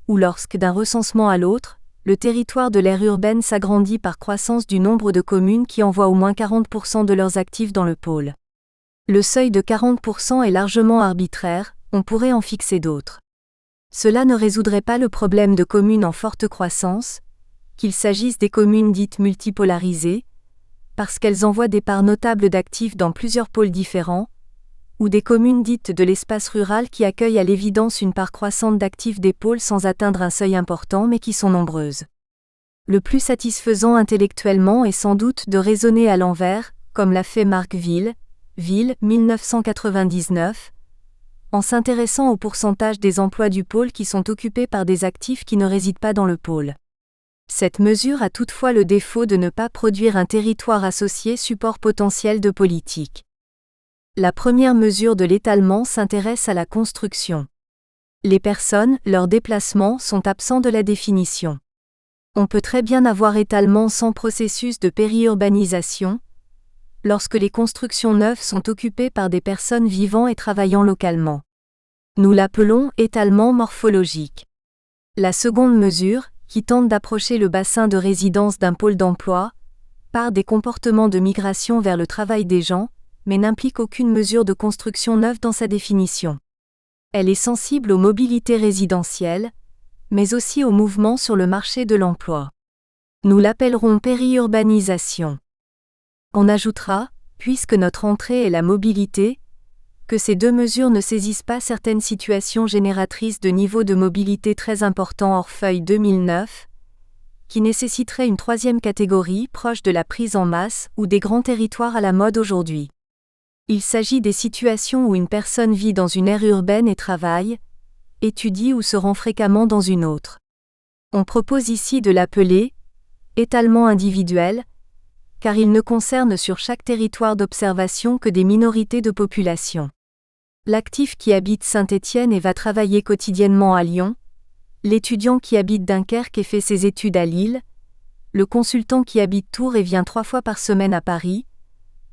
S1: ou lorsque, d'un recensement à l'autre, le territoire de l'aire urbaine s'agrandit par croissance du nombre de communes qui envoient au moins 40% de leurs actifs dans le pôle. Le seuil de 40% est largement arbitraire, on pourrait en fixer d'autres. Cela ne résoudrait pas le problème de communes en forte croissance, qu'il s'agisse des communes dites multipolarisées, parce qu'elles envoient des parts notables d'actifs dans plusieurs pôles différents, ou des communes dites de l'espace rural qui accueillent à l'évidence une part croissante d'actifs des pôles sans atteindre un seuil important mais qui sont nombreuses. Le plus satisfaisant intellectuellement est sans doute de raisonner à l'envers, comme l'a fait Marc Ville, 1999, en s'intéressant au pourcentage des emplois du pôle qui sont occupés par des actifs qui ne résident pas dans le pôle. Cette mesure a toutefois le défaut de ne pas produire un territoire associé support potentiel de politique. La première mesure de l'étalement s'intéresse à la construction. Les personnes, leurs déplacements sont absents de la définition. On peut très bien avoir étalement sans processus de périurbanisation, lorsque les constructions neuves sont occupées par des personnes vivant et travaillant localement. Nous l'appelons étalement morphologique. La seconde mesure, qui tente d'approcher le bassin de résidence d'un pôle d'emploi, part des comportements de migration vers le travail des gens, mais n'implique aucune mesure de construction neuve dans sa définition. Elle est sensible aux mobilités résidentielles, mais aussi aux mouvements sur le marché de l'emploi. Nous l'appellerons périurbanisation. On ajoutera, puisque notre entrée est la mobilité, que ces 2 mesures ne saisissent pas certaines situations génératrices de niveaux de mobilité très importants hors feuille 2009, qui nécessiteraient une 3e catégorie proche de la prise en masse ou des grands territoires à la mode aujourd'hui. Il s'agit des situations où une personne vit dans une aire urbaine et travaille, étudie ou se rend fréquemment dans une autre. On propose ici de l'appeler étalement individuel, car il ne concerne sur chaque territoire d'observation que des minorités de population. L'actif qui habite Saint-Étienne et va travailler quotidiennement à Lyon, l'étudiant qui habite Dunkerque et fait ses études à Lille, le consultant qui habite Tours et vient 3 fois par semaine à Paris,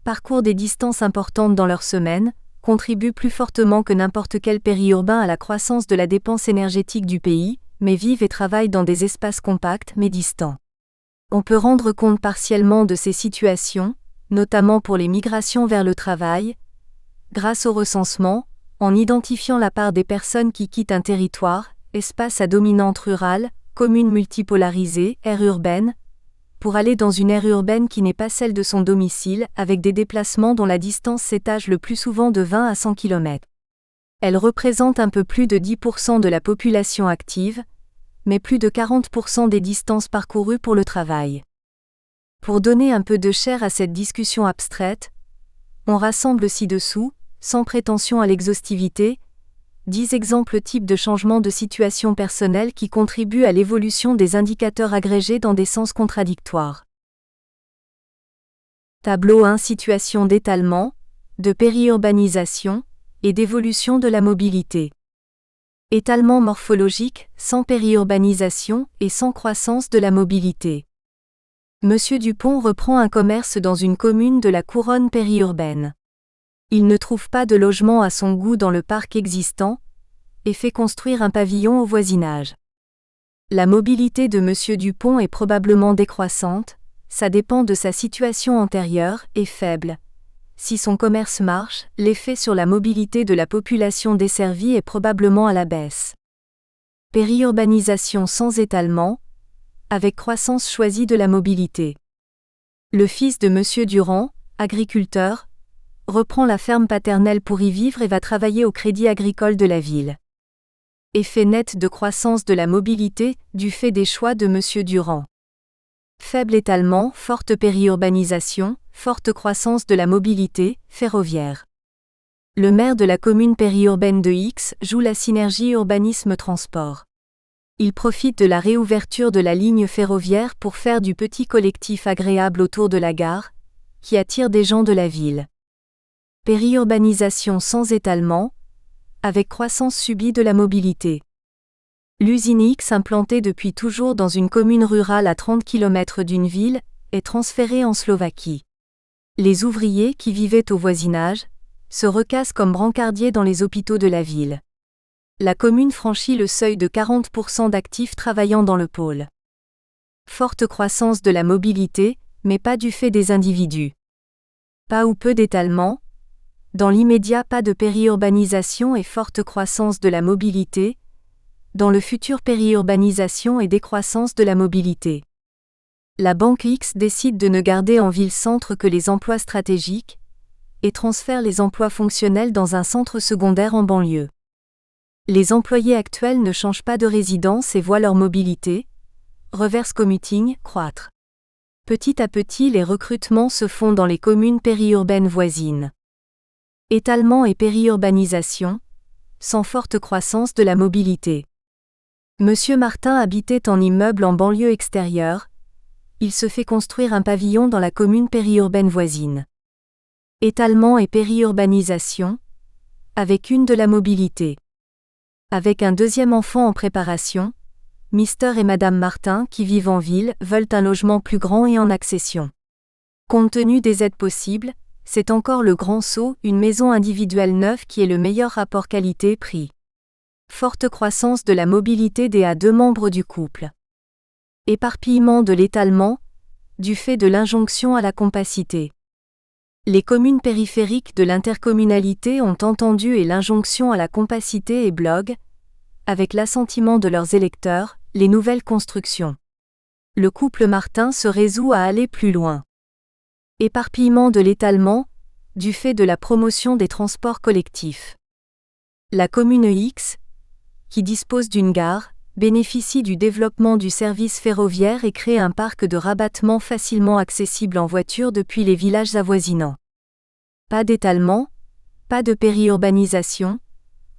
S1: parcourt des distances importantes dans leur semaine, contribue plus fortement que n'importe quel périurbain à la croissance de la dépense énergétique du pays, mais vivent et travaillent dans des espaces compacts mais distants. On peut rendre compte partiellement de ces situations, notamment pour les migrations vers le travail, grâce au recensement, en identifiant la part des personnes qui quittent un territoire, espace à dominante rurale, commune multipolarisée, aire urbaine, pour aller dans une aire urbaine qui n'est pas celle de son domicile, avec des déplacements dont la distance s'étage le plus souvent de 20 à 100 km. Elle représente un peu plus de 10% de la population active, mais plus de 40% des distances parcourues pour le travail. Pour donner un peu de chair à cette discussion abstraite, on rassemble ci-dessous, sans prétention à l'exhaustivité, 10 exemples types de changements de situation personnelle qui contribuent à l'évolution des indicateurs agrégés dans des sens contradictoires. Tableau 1. Situation d'étalement, de périurbanisation et d'évolution de la mobilité. Étalement morphologique, sans périurbanisation et sans croissance de la mobilité. Monsieur Dupont reprend un commerce dans une commune de la couronne périurbaine. Il ne trouve pas de logement à son goût dans le parc existant et fait construire un pavillon au voisinage. La mobilité de Monsieur Dupont est probablement décroissante, ça dépend de sa situation antérieure, et faible. Si son commerce marche, l'effet sur la mobilité de la population desservie est probablement à la baisse. Périurbanisation sans étalement, avec croissance choisie de la mobilité. Le fils de Monsieur Durand, agriculteur, reprend la ferme paternelle pour y vivre et va travailler au Crédit agricole de la ville. Effet net de croissance de la mobilité, du fait des choix de Monsieur Durand. Faible étalement, forte périurbanisation, forte croissance de la mobilité, ferroviaire. Le maire de la commune périurbaine de X joue la synergie urbanisme-transport. Il profite de la réouverture de la ligne ferroviaire pour faire du petit collectif agréable autour de la gare, qui attire des gens de la ville. Périurbanisation sans étalement, avec croissance subie de la mobilité. L'usine X, implantée depuis toujours dans une commune rurale à 30 km d'une ville, est transférée en Slovaquie. Les ouvriers qui vivaient au voisinage se recassent comme brancardiers dans les hôpitaux de la ville. La commune franchit le seuil de 40% d'actifs travaillant dans le pôle. Forte croissance de la mobilité, mais pas du fait des individus. Pas ou peu d'étalement. Dans l'immédiat, pas de périurbanisation et forte croissance de la mobilité. Dans le futur, périurbanisation et décroissance de la mobilité. La banque X décide de ne garder en ville-centre que les emplois stratégiques et transfère les emplois fonctionnels dans un centre secondaire en banlieue. Les employés actuels ne changent pas de résidence et voient leur mobilité, reverse commuting, croître. Petit à petit, les recrutements se font dans les communes périurbaines voisines. Étalement et périurbanisation, sans forte croissance de la mobilité. Monsieur Martin habitait en immeuble en banlieue extérieure. Il se fait construire un pavillon dans la commune périurbaine voisine. Étalement et périurbanisation, avec une de la mobilité. Avec un deuxième enfant en préparation, Mr et Madame Martin, qui vivent en ville, veulent un logement plus grand et en accession. Compte tenu des aides possibles, c'est encore le grand saut, une maison individuelle neuve qui est le meilleur rapport qualité-prix. Forte croissance de la mobilité des deux membres du couple. Éparpillement de l'étalement, du fait de l'injonction à la compacité. Les communes périphériques de l'intercommunalité ont entendu et l'injonction à la compacité et bloquent, avec l'assentiment de leurs électeurs, les nouvelles constructions. Le couple Martin se résout à aller plus loin. Éparpillement de l'étalement, du fait de la promotion des transports collectifs. La commune X, qui dispose d'une gare, bénéficie du développement du service ferroviaire et crée un parc de rabattement facilement accessible en voiture depuis les villages avoisinants. Pas d'étalement, pas de périurbanisation,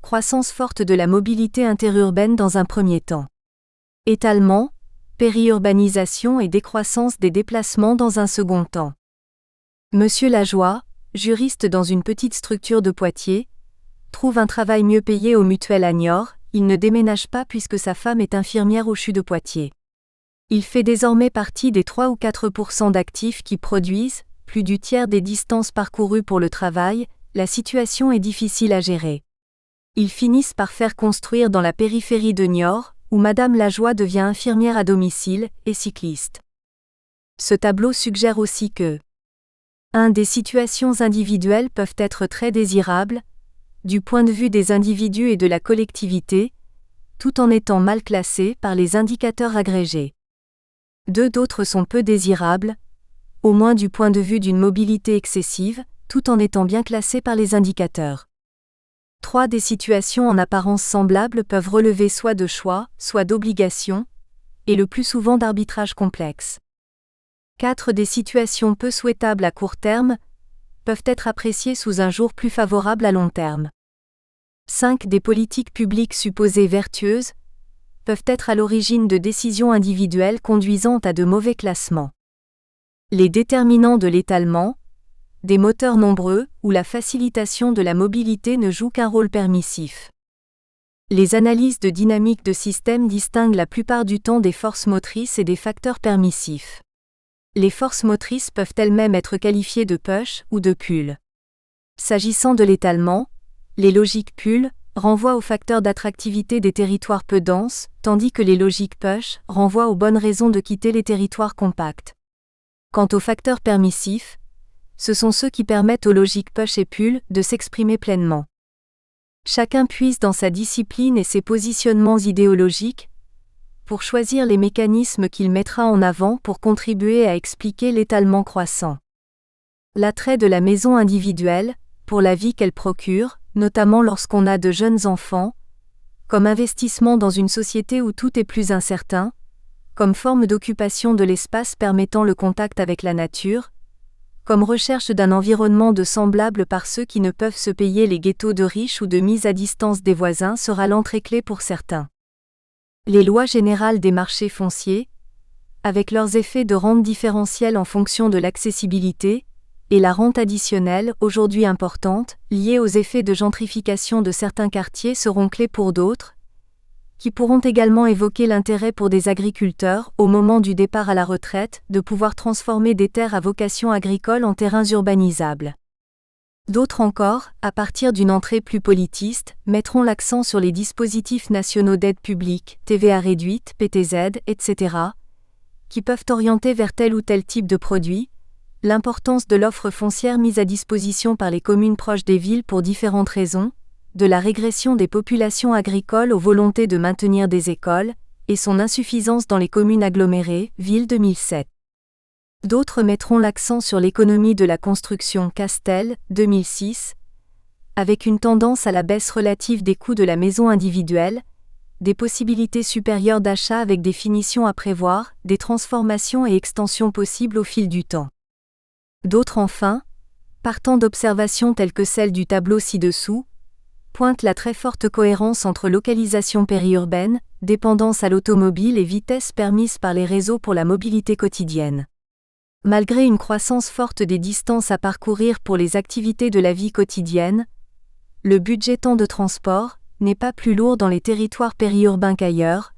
S1: croissance forte de la mobilité interurbaine dans un premier temps. Étalement, périurbanisation et décroissance des déplacements dans un second temps. Monsieur Lajoie, juriste dans une petite structure de Poitiers, trouve un travail mieux payé au Mutuel à Niort. Il ne déménage pas puisque sa femme est infirmière au CHU de Poitiers. Il fait désormais partie des 3 ou 4% d'actifs qui produisent plus du tiers des distances parcourues pour le travail. La situation est difficile à gérer. Ils finissent par faire construire dans la périphérie de Niort, où Madame Lajoie devient infirmière à domicile et cycliste. Ce tableau suggère aussi que des situations individuelles peuvent être très désirables, du point de vue des individus et de la collectivité, tout en étant mal classés par les indicateurs agrégés. D'autres sont peu désirables, au moins du point de vue d'une mobilité excessive, tout en étant bien classés par les indicateurs. 3 des situations en apparence semblables peuvent relever soit de choix, soit d'obligation, et le plus souvent d'arbitrage complexe. 4 des situations peu souhaitables à court terme peuvent être appréciées sous un jour plus favorable à long terme. 5. Des politiques publiques supposées vertueuses peuvent être à l'origine de décisions individuelles conduisant à de mauvais classements. Les déterminants de l'étalement, des moteurs nombreux ou la facilitation de la mobilité ne jouent qu'un rôle permissif. Les analyses de dynamique de système distinguent la plupart du temps des forces motrices et des facteurs permissifs. Les forces motrices peuvent elles-mêmes être qualifiées de push ou de pull. S'agissant de l'étalement, les logiques pull renvoient aux facteurs d'attractivité des territoires peu denses, tandis que les logiques push renvoient aux bonnes raisons de quitter les territoires compacts. Quant aux facteurs permissifs, ce sont ceux qui permettent aux logiques push et pull de s'exprimer pleinement. Chacun puise dans sa discipline et ses positionnements idéologiques pour choisir les mécanismes qu'il mettra en avant pour contribuer à expliquer l'étalement croissant. L'attrait de la maison individuelle, pour la vie qu'elle procure, notamment lorsqu'on a de jeunes enfants, comme investissement dans une société où tout est plus incertain, comme forme d'occupation de l'espace permettant le contact avec la nature, comme recherche d'un environnement de semblable par ceux qui ne peuvent se payer les ghettos de riches ou de mise à distance des voisins sera l'entrée-clé pour certains. Les lois générales des marchés fonciers, avec leurs effets de rente différentielle en fonction de l'accessibilité, et la rente additionnelle, aujourd'hui importante, liée aux effets de gentrification de certains quartiers seront clés pour d'autres, qui pourront également évoquer l'intérêt pour des agriculteurs, au moment du départ à la retraite, de pouvoir transformer des terres à vocation agricole en terrains urbanisables. D'autres encore, à partir d'une entrée plus politiste, mettront l'accent sur les dispositifs nationaux d'aide publique, TVA réduite, PTZ, etc., qui peuvent orienter vers tel ou tel type de produit, l'importance de l'offre foncière mise à disposition par les communes proches des villes pour différentes raisons, de la régression des populations agricoles aux volontés de maintenir des écoles, et son insuffisance dans les communes agglomérées, ville 2007. D'autres mettront l'accent sur l'économie de la construction Castel, 2006, avec une tendance à la baisse relative des coûts de la maison individuelle, des possibilités supérieures d'achat avec des finitions à prévoir, des transformations et extensions possibles au fil du temps. D'autres enfin, partant d'observations telles que celle du tableau ci-dessous, pointent la très forte cohérence entre localisation périurbaine, dépendance à l'automobile et vitesse permise par les réseaux pour la mobilité quotidienne. Malgré une croissance forte des distances à parcourir pour les activités de la vie quotidienne, le budget temps de transport n'est pas plus lourd dans les territoires périurbains qu'ailleurs,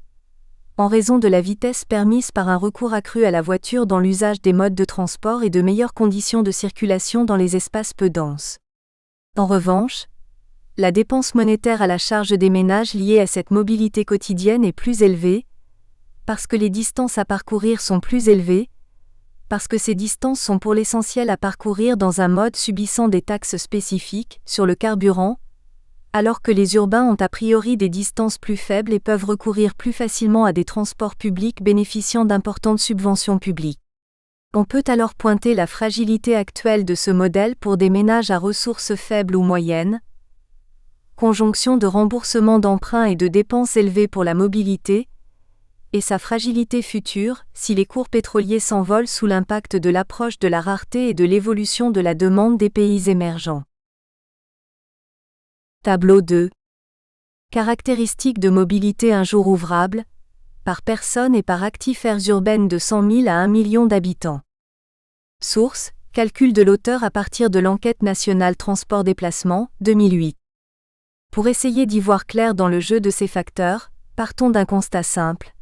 S1: en raison de la vitesse permise par un recours accru à la voiture dans l'usage des modes de transport et de meilleures conditions de circulation dans les espaces peu denses. En revanche, la dépense monétaire à la charge des ménages liée à cette mobilité quotidienne est plus élevée, parce que les distances à parcourir sont plus élevées, parce que ces distances sont pour l'essentiel à parcourir dans un mode subissant des taxes spécifiques, sur le carburant, alors que les urbains ont a priori des distances plus faibles et peuvent recourir plus facilement à des transports publics bénéficiant d'importantes subventions publiques. On peut alors pointer la fragilité actuelle de ce modèle pour des ménages à ressources faibles ou moyennes, conjonction de remboursement d'emprunts et de dépenses élevées pour la mobilité, et sa fragilité future, si les cours pétroliers s'envolent sous l'impact de l'approche de la rareté et de l'évolution de la demande des pays émergents. Tableau 2. Caractéristiques de mobilité un jour ouvrable, par personne et par actif aires urbaines de 100 000 à 1 million d'habitants. Source, calcul de l'auteur à partir de l'enquête nationale transport-déplacement, 2008. Pour essayer d'y voir clair dans le jeu de ces facteurs, partons d'un constat simple.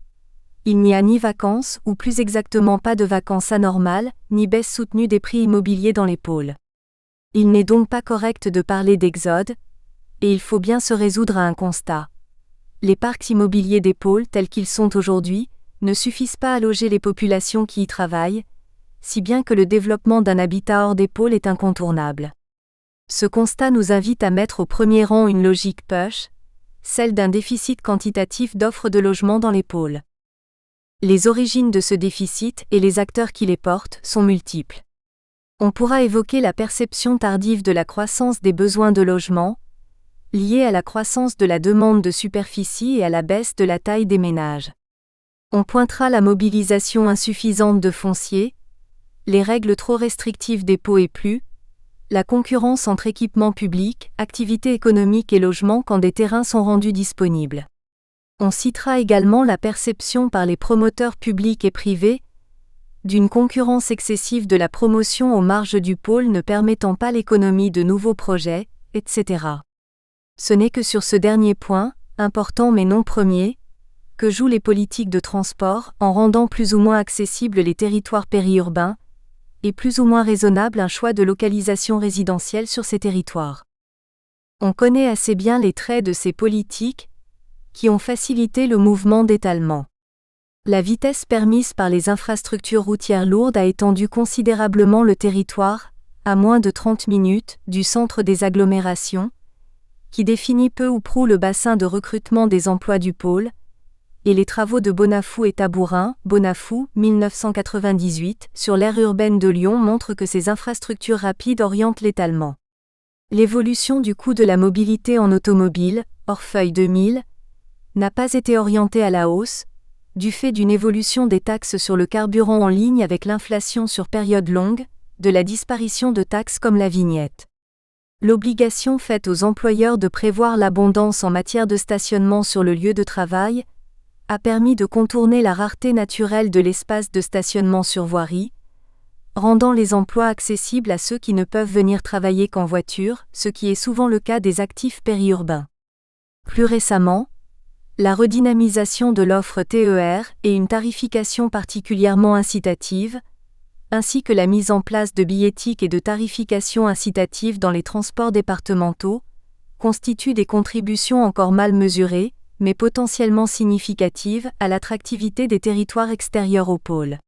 S1: Il n'y a ni vacances, ou plus exactement pas de vacances anormales, ni baisse soutenue des prix immobiliers dans les pôles. Il n'est donc pas correct de parler d'exode, et il faut bien se résoudre à un constat. Les parcs immobiliers des pôles tels qu'ils sont aujourd'hui, ne suffisent pas à loger les populations qui y travaillent, si bien que le développement d'un habitat hors des pôles est incontournable. Ce constat nous invite à mettre au premier rang une logique push, celle d'un déficit quantitatif d'offres de logement dans les pôles. Les origines de ce déficit et les acteurs qui les portent sont multiples. On pourra évoquer la perception tardive de la croissance des besoins de logement, liée à la croissance de la demande de superficie et à la baisse de la taille des ménages. On pointera la mobilisation insuffisante de foncier, les règles trop restrictives des pots et plus, la concurrence entre équipements publics, activités économiques et logements quand des terrains sont rendus disponibles. On citera également la perception par les promoteurs publics et privés d'une concurrence excessive de la promotion aux marges du pôle ne permettant pas l'économie de nouveaux projets, etc. Ce n'est que sur ce dernier point, important mais non premier, que jouent les politiques de transport en rendant plus ou moins accessibles les territoires périurbains, et plus ou moins raisonnable un choix de localisation résidentielle sur ces territoires. On connaît assez bien les traits de ces politiques, qui ont facilité le mouvement d'étalement. La vitesse permise par les infrastructures routières lourdes a étendu considérablement le territoire, à moins de 30 minutes, du centre des agglomérations, qui définit peu ou prou le bassin de recrutement des emplois du pôle, et les travaux de Bonafou et Tabourin, Bonafou, 1998, sur l'aire urbaine de Lyon montrent que ces infrastructures rapides orientent l'étalement. L'évolution du coût de la mobilité en automobile, Orfeuille 2000, n'a pas été orientée à la hausse, du fait d'une évolution des taxes sur le carburant en ligne avec l'inflation sur période longue, de la disparition de taxes comme la vignette. L'obligation faite aux employeurs de prévoir l'abondance en matière de stationnement sur le lieu de travail a permis de contourner la rareté naturelle de l'espace de stationnement sur voirie, rendant les emplois accessibles à ceux qui ne peuvent venir travailler qu'en voiture, ce qui est souvent le cas des actifs périurbains. Plus récemment, la redynamisation de l'offre TER et une tarification particulièrement incitative, ainsi que la mise en place de billettiques et de tarifications incitatives dans les transports départementaux, constituent des contributions encore mal mesurées, mais potentiellement significatives à l'attractivité des territoires extérieurs au pôle.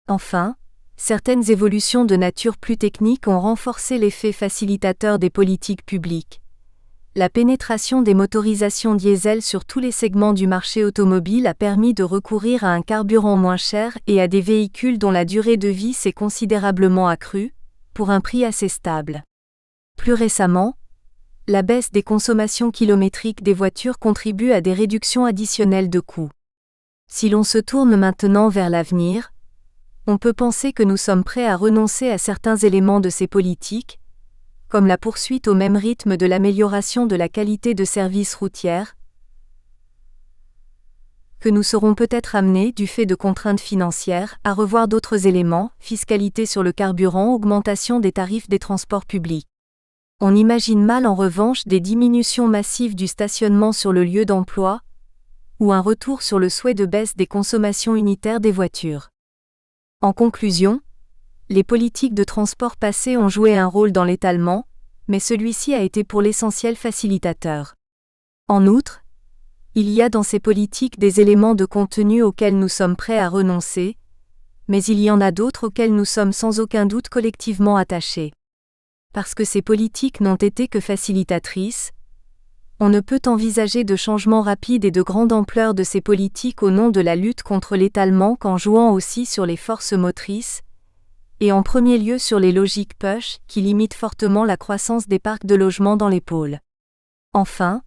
S1: Enfin, certaines évolutions de nature plus technique ont renforcé l'effet facilitateur des politiques publiques. La pénétration des motorisations diesel sur tous les segments du marché automobile a permis de recourir à un carburant moins cher et à des véhicules dont la durée de vie s'est considérablement accrue, pour un prix assez stable. Plus récemment, la baisse des consommations kilométriques des voitures contribue à des réductions additionnelles de coûts. Si l'on se tourne maintenant vers l'avenir, on peut penser que nous sommes prêts à renoncer à certains éléments de ces politiques, comme la poursuite au même rythme de l'amélioration de la qualité de service routière, que nous serons peut-être amenés, du fait de contraintes financières, à revoir d'autres éléments, fiscalité sur le carburant, augmentation des tarifs des transports publics. On imagine mal en revanche des diminutions massives du stationnement sur le lieu d'emploi, ou un retour sur le souhait de baisse des consommations unitaires des voitures. En conclusion, les politiques de transport passées ont joué un rôle dans l'étalement, mais celui-ci a été pour l'essentiel facilitateur. En outre, il y a dans ces politiques des éléments de contenu auxquels nous sommes prêts à renoncer, mais il y en a d'autres auxquels nous sommes sans aucun doute collectivement attachés. Parce que ces politiques n'ont été que facilitatrices, on ne peut envisager de changements rapides et de grande ampleur de ces politiques au nom de la lutte contre l'étalement qu'en jouant aussi sur les forces motrices, et en premier lieu sur les logiques push qui limitent fortement la croissance des parcs de logements dans les pôles. Enfin,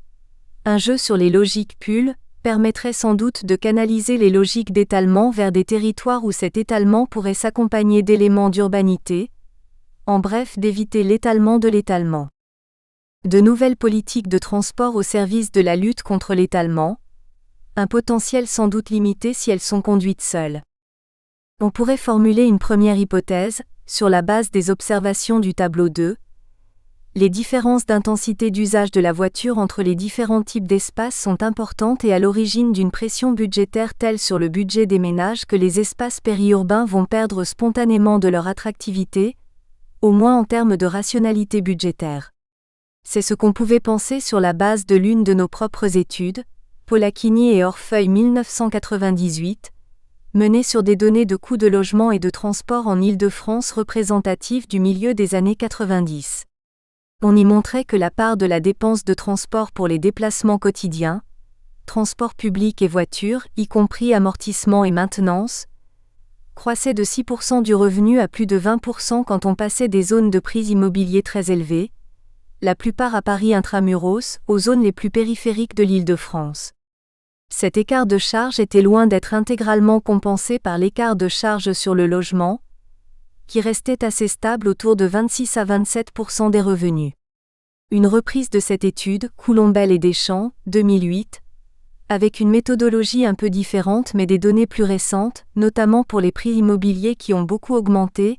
S1: un jeu sur les logiques pull permettrait sans doute de canaliser les logiques d'étalement vers des territoires où cet étalement pourrait s'accompagner d'éléments d'urbanité, en bref d'éviter l'étalement de l'étalement. De nouvelles politiques de transport au service de la lutte contre l'étalement, un potentiel sans doute limité si elles sont conduites seules. On pourrait formuler une première hypothèse, sur la base des observations du tableau 2. Les différences d'intensité d'usage de la voiture entre les différents types d'espaces sont importantes et à l'origine d'une pression budgétaire telle sur le budget des ménages que les espaces périurbains vont perdre spontanément de leur attractivité, au moins en termes de rationalité budgétaire. C'est ce qu'on pouvait penser sur la base de l'une de nos propres études, Polacchini et Orfeuille 1998, menée sur des données de coûts de logement et de transport en Île-de-France représentatives du milieu des années 90. On y montrait que la part de la dépense de transport pour les déplacements quotidiens, transport public et voitures, y compris amortissement et maintenance, croissait de 6% du revenu à plus de 20% quand on passait des zones de prix immobiliers très élevées, la plupart à Paris intramuros, aux zones les plus périphériques de l'Île-de-France. Cet écart de charge était loin d'être intégralement compensé par l'écart de charge sur le logement, qui restait assez stable autour de 26 à 27% des revenus. Une reprise de cette étude, Coulombelle et Deschamps, 2008, avec une méthodologie un peu différente mais des données plus récentes, notamment pour les prix immobiliers qui ont beaucoup augmenté,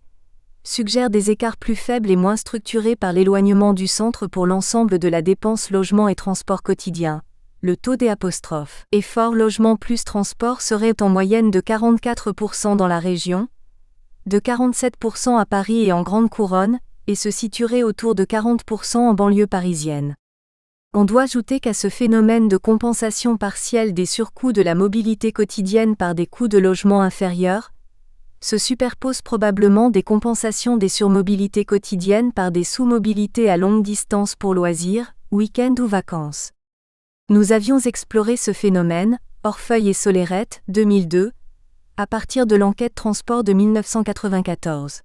S1: suggère des écarts plus faibles et moins structurés par l'éloignement du centre pour l'ensemble de la dépense logement et transport quotidien. Le taux D', effort logement plus transport serait en moyenne de 44% dans la région, de 47% à Paris et en Grande Couronne, et se situerait autour de 40% en banlieue parisienne. On doit ajouter qu'à ce phénomène de compensation partielle des surcoûts de la mobilité quotidienne par des coûts de logement inférieurs, se superposent probablement des compensations des surmobilités quotidiennes par des sous-mobilités à longue distance pour loisirs, week-ends ou vacances. Nous avions exploré ce phénomène, Orfeuille et Solerette, 2002, à partir de l'enquête transport de 1994.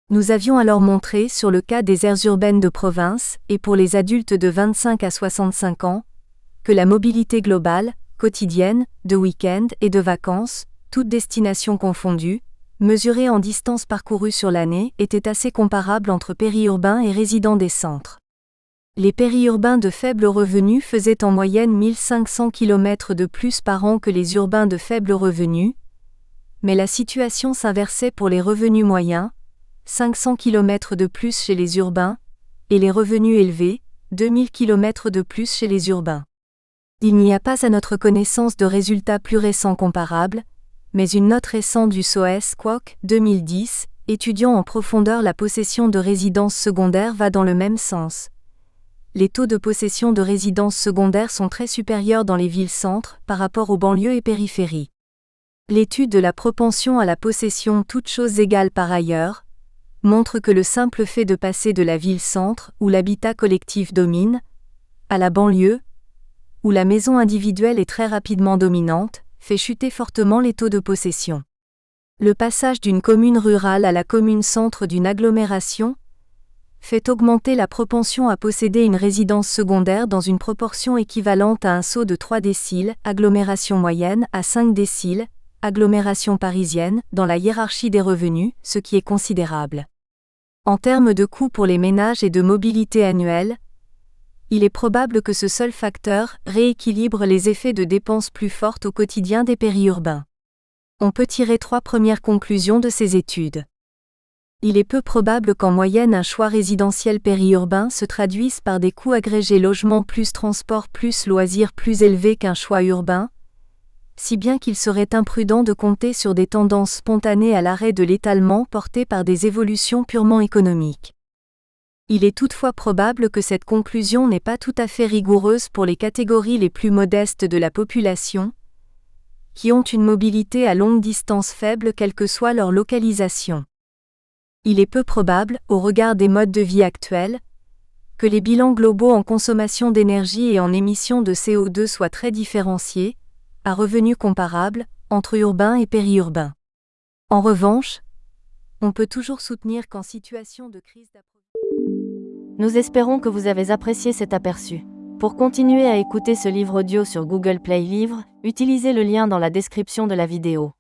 S1: Nous avions alors montré sur le cas des aires urbaines de province, et pour les adultes de 25 à 65 ans, que la mobilité globale, quotidienne, de week-end et de vacances, toutes destinations confondues, mesurée en distance parcourue sur l'année, était assez comparable entre périurbains et résidents des centres. Les périurbains de faible revenu faisaient en moyenne 1500 km de plus par an que les urbains de faible revenu, mais la situation s'inversait pour les revenus moyens, 500 km de plus chez les urbains, et les revenus élevés, 2000 km de plus chez les urbains. Il n'y a pas à notre connaissance de résultats plus récents comparables, mais une note récente du SOS Quoc, 2010, étudiant en profondeur la possession de résidences secondaires va dans le même sens. Les taux de possession de résidences secondaires sont très supérieurs dans les villes-centres par rapport aux banlieues et périphéries. L'étude de la propension à la possession toutes choses égales par ailleurs, montre que le simple fait de passer de la ville-centre, où l'habitat collectif domine, à la banlieue, où la maison individuelle est très rapidement dominante, fait chuter fortement les taux de possession. Le passage d'une commune rurale à la commune-centre d'une agglomération fait augmenter la propension à posséder une résidence secondaire dans une proportion équivalente à un saut de 3 déciles, agglomération moyenne, à 5 déciles, agglomération parisienne, dans la hiérarchie des revenus, ce qui est considérable. En termes de coûts pour les ménages et de mobilité annuelle, il est probable que ce seul facteur rééquilibre les effets de dépenses plus fortes au quotidien des périurbains. On peut tirer 3 premières conclusions de ces études. Il est peu probable qu'en moyenne un choix résidentiel périurbain se traduise par des coûts agrégés logement plus transport plus loisirs plus élevés qu'un choix urbain, si bien qu'il serait imprudent de compter sur des tendances spontanées à l'arrêt de l'étalement portées par des évolutions purement économiques. Il est toutefois probable que cette conclusion n'est pas tout à fait rigoureuse pour les catégories les plus modestes de la population, qui ont une mobilité à longue distance faible quelle que soit leur localisation. Il est peu probable, au regard des modes de vie actuels, que les bilans globaux en consommation d'énergie et en émissions de CO2 soient très différenciés, à revenus comparables, entre urbains et périurbains. En revanche, on peut toujours soutenir qu'en situation de crise d'approvisionnement.
S2: Nous espérons que vous avez apprécié cet aperçu. Pour continuer à écouter ce livre audio sur Google Play Livres, utilisez le lien dans la description de la vidéo.